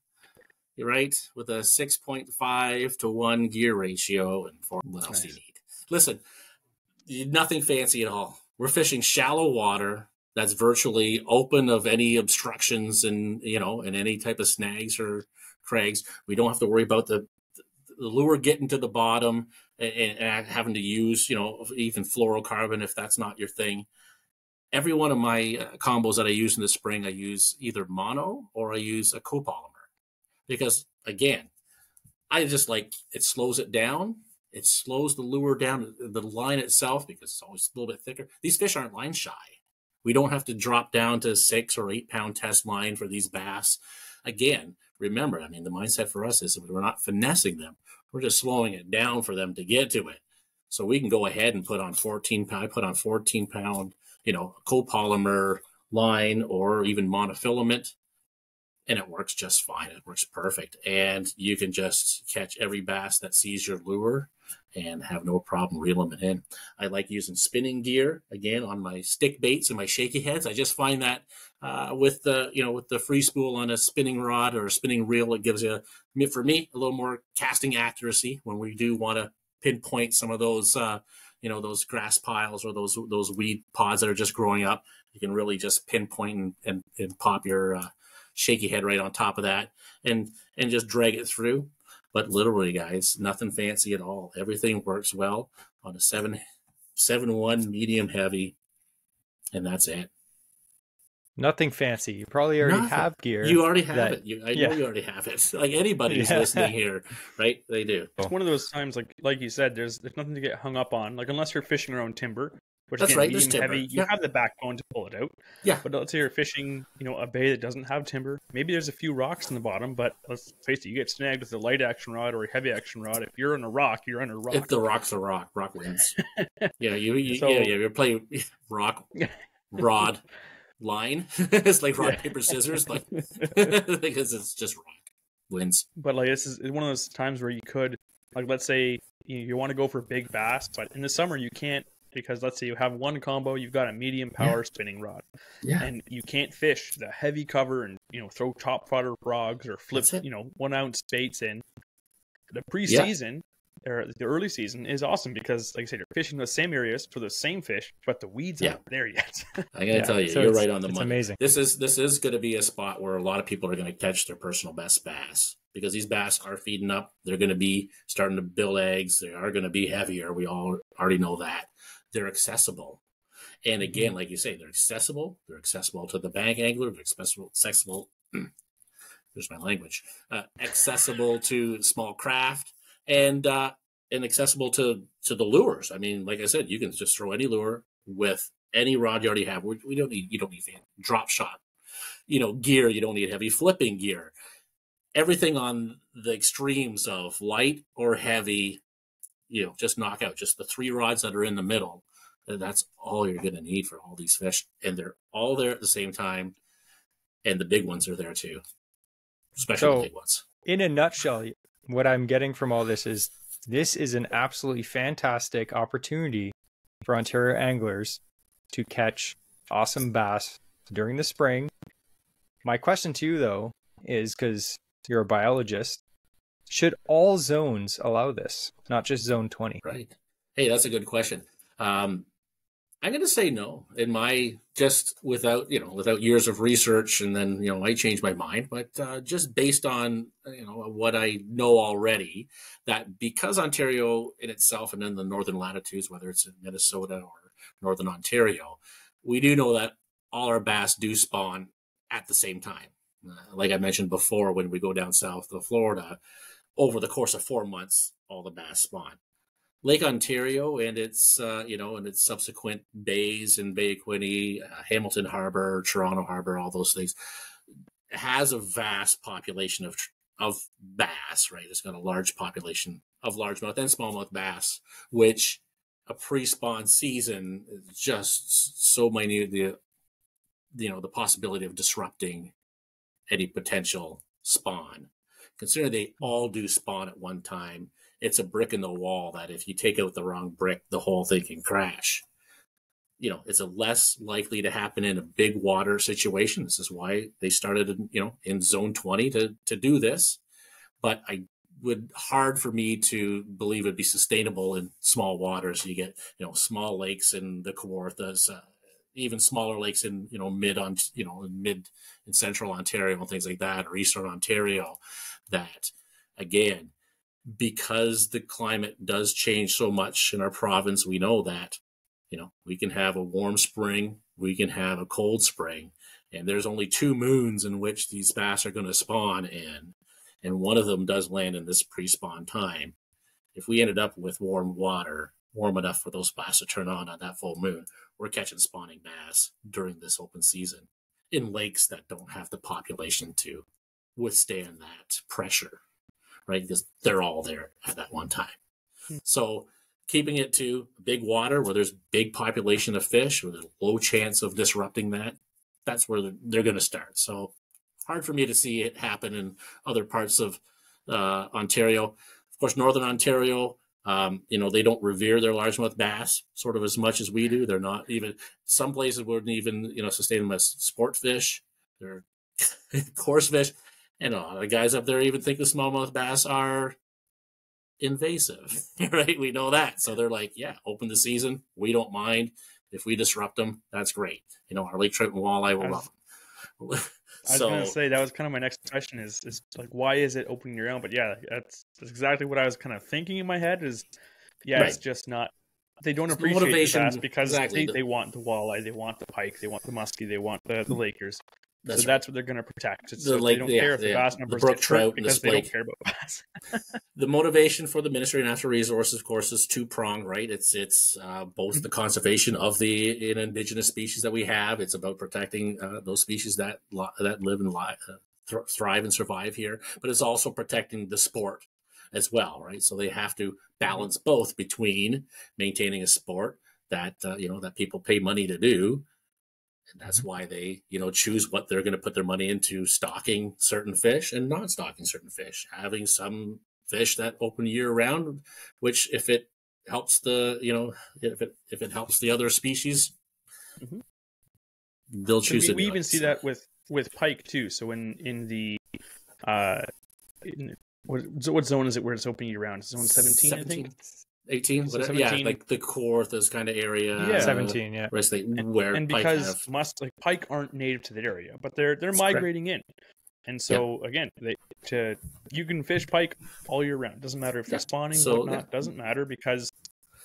right? With a 6.5 to 1 gear ratio. And what else do you need? Listen, nothing fancy at all. We're fishing shallow water that's virtually open of any obstructions and any type of snags or crags. We don't have to worry about the lure getting to the bottom and having to use, even fluorocarbon if that's not your thing. Every one of my combos that I use in the spring, I use either mono or I use a copolymer because, again, I just like it slows it down. It slows the lure down, the line itself, because it's always a little bit thicker. These fish aren't line shy. We don't have to drop down to 6 or 8 pound test line for these bass. Again, remember, the mindset for us is that we're not finessing them. We're just slowing it down for them to get to it. So we can go ahead and put on 14 pound, copolymer line or even monofilament, and it works just fine. It works perfect. And you can just catch every bass that sees your lure and have no problem reeling it in. I like using spinning gear, again, on my stick baits and my shaky heads. I just find that with the free spool on a spinning rod or a spinning reel, it gives you, for me, a little more casting accuracy when we do want to pinpoint some of those, those grass piles or those weed pods that are just growing up. You can really just pinpoint and pop your shaky head right on top of that and just drag it through. But literally, guys, nothing fancy at all. Everything works well on a 7.1 medium heavy, and that's it.
Nothing fancy. You probably already have gear.
You already have it. I know you already have it. Like anybody who's listening here, right? They do.
It's one of those times, like you said, there's nothing to get hung up on. Like unless you're fishing your own timber, which
That's
again,
right. There's
medium
timber.
heavy, you have the backbone to pull it out.
Yeah.
But let's say you're fishing, a bay that doesn't have timber. Maybe there's a few rocks in the bottom, but let's face it, you get snagged with a light action rod or a heavy action rod. If you're on a rock, you're on a rock.
If the rock's a rock wins.
So-
you're playing rock, rod, line. It's like rock, paper, scissors, like because it's just rock wins.
But like this is one of those times where you could, like, let's say you want to go for big bass, but in the summer you can't, because let's say you have one combo, you've got a medium power spinning rod, and you can't fish the heavy cover and throw top fodder frogs or flip 1 ounce baits in. The preseason or the early season is awesome because, like I said, you're fishing the same areas for the same fish, but the weeds aren't there yet.
I gotta tell you,
So
you're right on the
it's
money.
amazing.
This is going to be a spot where a lot of people are going to catch their personal best bass because these bass are feeding up. They're going to be starting to build eggs. They are going to be heavier. We all already know that. They're accessible. And again, like you say, they're accessible. They're accessible to the bank angler. They're accessible. There's my language. Accessible to small craft and accessible to the lures. I mean, like I said, you can just throw any lure with any rod you already have. You don't need drop shot, gear. You don't need heavy flipping gear. Everything on the extremes of light or heavy, just knock out. Just the 3 rods that are in the middle. That's all you're going to need for all these fish. And they're all there at the same time. And the big ones are there too. Especially the big ones.
In a nutshell, what I'm getting from all this is an absolutely fantastic opportunity for Ontario anglers to catch awesome bass during the spring. My question to you, though, is, because you're a biologist, should all zones allow this, not just zone 20?
Right. Hey, that's a good question. I'm going to say no. Just without years of research, and then, I changed my mind, but just based on, what I know already, that because Ontario in itself and in the northern latitudes, whether it's in Minnesota or northern Ontario, we do know that all our bass do spawn at the same time. Like I mentioned before, when we go down south to Florida, over the course of 4 months, all the bass spawn. Lake Ontario and its and its subsequent bays in Bay of Quinte, Hamilton Harbor, Toronto Harbor, all those things, has a vast population of bass. Right, it's got a large population of largemouth and smallmouth bass, which a pre-spawn season is just so minute. The possibility of disrupting any potential spawn. Considering they all do spawn at one time, it's a brick in the wall that if you take out the wrong brick, the whole thing can crash. It's a less likely to happen in a big water situation. This is why they started, in zone 20 to do this. But hard for me to believe it'd be sustainable in small waters. You get, small lakes in the Kawarthas, even smaller lakes in, mid in central Ontario and things like that, or eastern Ontario, that again, because the climate does change so much in our province, we know that, we can have a warm spring, we can have a cold spring, and there's only 2 moons in which these bass are going to spawn in, and one of them does land in this pre-spawn time. If we ended up with warm water, warm enough for those bass to turn on that full moon, we're catching spawning bass during this open season in lakes that don't have the population to withstand that pressure, right? Because they're all there at that one time. So keeping it to big water where there's big population of fish with a low chance of disrupting that's where they're going to start. So hard for me to see it happen in other parts of Ontario. Of course, northern Ontario, they don't revere their largemouth bass sort of as much as we do. They're not even, some places wouldn't even, sustain them as sport fish. They're coarse fish. And the guys up there even think the smallmouth bass are invasive, right? We know that. So they're like, yeah, open the season. We don't mind. If we disrupt them, that's great. Our lake trout and walleye will love them.
I was going to say, that was kind of my next question is like, why is it opening year round? But yeah, that's exactly what I was kind of thinking in my head is, right. It's just not, they don't appreciate the bass because they want the walleye, they want the pike, they want the muskie, they want the Lakers.
That's
So
right.
that's what they're going to protect.
The
So
lake,
they don't care if the bass
the
numbers
brook
get hurt
trout and the
because they don't
spike.
care about bass.
The motivation for the Ministry of Natural Resources, of course, is two-pronged, right? It's both the conservation of the indigenous species that we have. It's about protecting those species that live and thrive and survive here, but it's also protecting the sport as well, right? So they have to balance both between maintaining a sport that that people pay money to do, and that's why they choose what they're going to put their money into, stocking certain fish and not stocking certain fish, having some fish that open year round, which if it helps if it helps the other species,
Mhm.
they'll
So
choose to
we
do
even
it.
see
So
that with pike too. So in the what zone is it where it's open year round? Zone 17, I think.
18,
So
whatever. Yeah,
17.
like the Kawarthas kind of area.
Yeah.
17, yeah.
Where
And
pike
because
have.
pike aren't native to that area, but they're
That's
migrating in, and so again, you can fish pike all year round. Doesn't matter if they're
Yeah.
spawning,
So,
whatnot. Doesn't matter because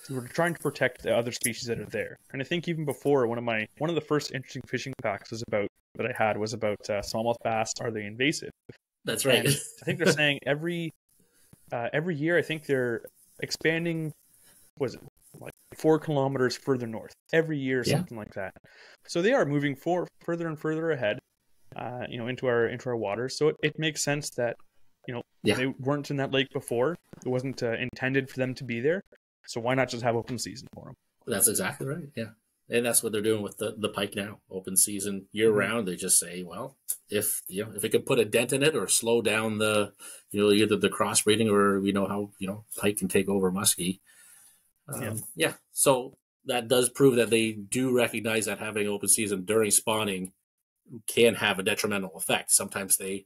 we're trying to protect the other species that are there. And I think even before one of the first interesting fishing facts was about smallmouth bass. Are they invasive?
That's right.
And I think they're saying every year, I think they're expanding. Was it like 4 kilometers further north every year, something like that? So they are moving further and further ahead, into our waters. So it makes sense that they weren't in that lake before. It wasn't intended for them to be there. So why not just have open season for them?
That's exactly right. Yeah. And that's what they're doing with the pike now, open season year round. They just say, well, if it could put a dent in it or slow down the, either the crossbreeding or how pike can take over muskie. So that does prove that they do recognize that having open season during spawning can have a detrimental effect. Sometimes they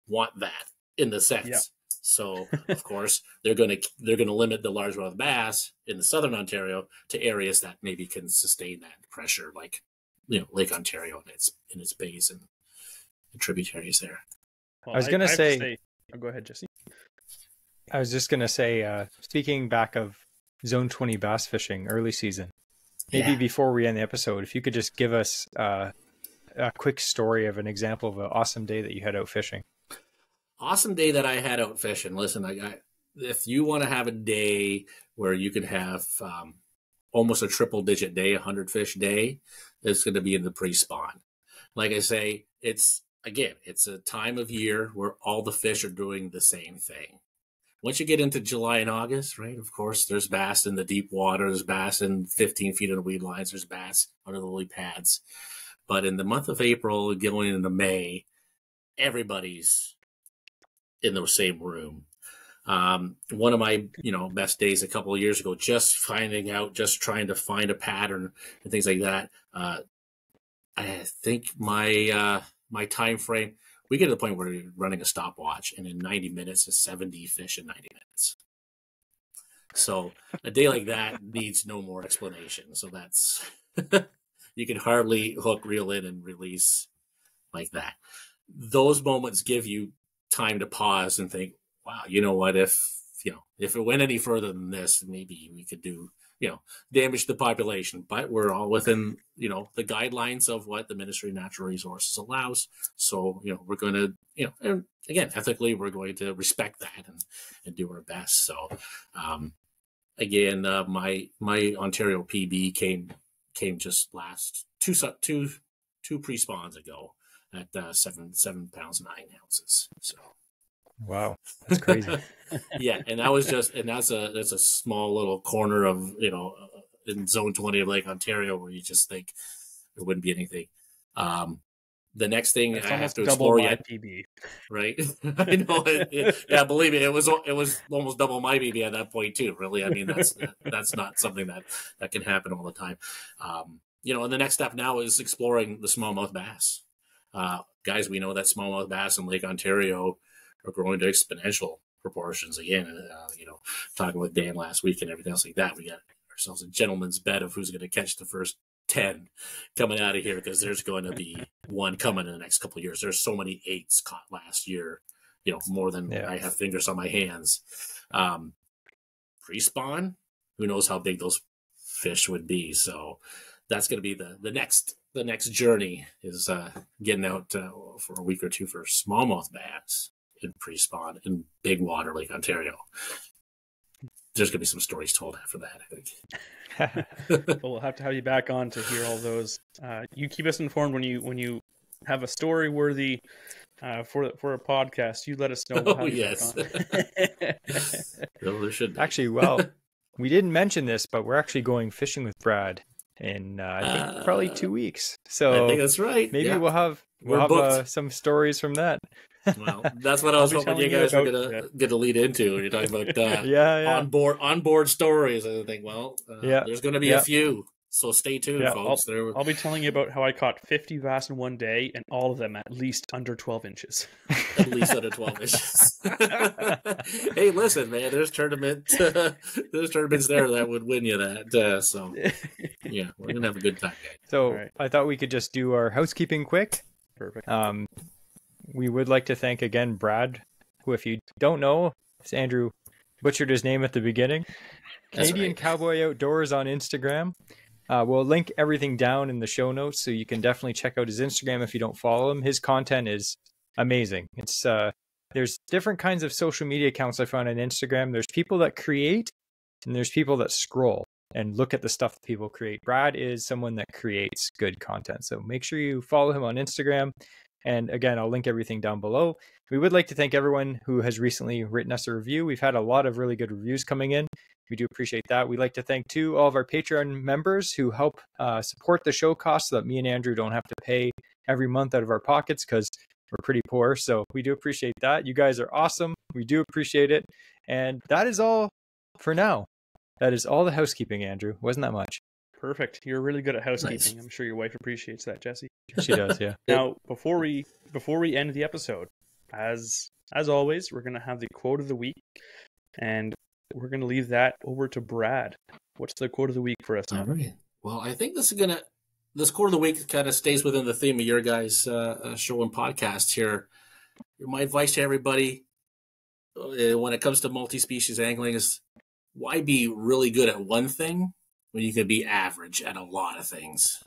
want that in the sense.
Yeah.
So of course they're going to limit the largemouth bass in the southern Ontario to areas that maybe can sustain that pressure, like Lake Ontario in its bays and tributaries there.
Well,
I was going to say,
go ahead, Jesse.
I was just going to say, speaking back of Zone 20 bass fishing early season, maybe before we end the episode, if you could just give us a quick story of an example of an awesome day that you had out fishing.
Awesome day that I had out fishing. Listen, if you want to have a day where you can have almost a triple digit day, 100 fish day, it's going to be in the pre-spawn. Like I say, it's a time of year where all the fish are doing the same thing. Once you get into July and August, right, of course, there's bass in the deep water, there's bass in 15 feet of the weed lines, there's bass under the lily pads. But in the month of April, going into May, everybody's in the same room. One of my best days a couple of years ago, just trying to find a pattern and things like that. I think my time frame, we get to the point where we're running a stopwatch, and in 90 minutes is 70 fish in 90 minutes. So a day like that needs no more explanation. So that's you can hardly hook, reel in, and release like that. Those moments give you time to pause and think, wow, you know what, if it went any further than this, maybe we could do damage to the population. But we're all within the guidelines of what the Ministry of Natural Resources allows. So we're going to and again, ethically, we're going to respect that and do our best. So again, my Ontario PB came just last two pre-spawns ago at 7 pounds 9 ounces. So
wow, that's crazy.
Yeah, and that's a small little corner of in Zone 20 of Lake Ontario where you just think there wouldn't be anything. The next thing
It's
I have to
double
explore
my
yet,
PB.
right? I know yeah, believe me, it was almost double my PB at that point too. Really, I mean that's not something that can happen all the time. And the next step now is exploring the smallmouth bass. Guys, we know that smallmouth bass in Lake Ontario are growing to exponential proportions again. Talking with Dan last week and everything else like that, we got ourselves a gentleman's bet of who's going to catch the first 10 coming out of here, because there's going to be one coming in the next couple of years. There's so many 8s caught last year, more than I have fingers on my hands. Pre-spawn, who knows how big those fish would be. So that's going to be the next the next journey is getting out for a week or two for smallmouth bass in pre-spawn in big water Lake Ontario. There's going to be some stories told after that, I think.
We'll have to have you back on to hear all those. You keep us informed when you have a story worthy for a podcast. You let us know. We'll have you
yes. No, there should be.
Actually, well, we didn't mention this, but we're actually going fishing with Brad in I think probably 2 weeks. So
I think that's right.
maybe
Yeah.
we'll have some stories from that.
Well, that's what I was
I'll be
hoping you
telling you
guys were
about-
gonna lead into. You're talking about
Yeah.
onboard stories. I think, well, there's going to be a few, so stay tuned,
Yeah,
folks.
I'll be telling you about how I caught 50 bass in one day, and all of them at least under 12 inches.
At least under 12 inches. Hey, listen, man, there's tournaments there that would win you that. So, yeah, we're going to have a good time, guys.
So
Right.
I thought we could just do our housekeeping quick.
Perfect.
We would like to thank again Brad, who, if you don't know, is Andrew butchered his name at the beginning.
That's
Canadian
right.
Cowboy Outdoors on Instagram. We'll link everything down in the show notes, so you can definitely check out his Instagram if you don't follow him. His content is amazing. It's there's different kinds of social media accounts I found on Instagram. There's people that create, and there's people that scroll and look at the stuff that people create. Brad is someone that creates good content, so make sure you follow him on Instagram. And again, I'll link everything down below. We would like to thank everyone who has recently written us a review. We've had a lot of really good reviews coming in. We do appreciate that. We'd like to thank, too, all of our Patreon members who help support the show costs so that me and Andrew don't have to pay every month out of our pockets because we're pretty poor. So we do appreciate that. You guys are awesome. We do appreciate it. And that is all for now. That is all the housekeeping, Andrew. Wasn't that much?
Perfect. You're really good at housekeeping.
Nice.
I'm sure your wife appreciates that, Jesse.
She does, yeah.
Now, before we end the episode, as always, we're gonna have the quote of the week, and we're gonna leave that over to Brad. What's the quote of the week for us now?
All right. Well, I think this quote of the week kind of stays within the theme of your guys' show and podcast here. My advice to everybody when it comes to multi-species angling is why be really good at one thing when you can be average at a lot of things?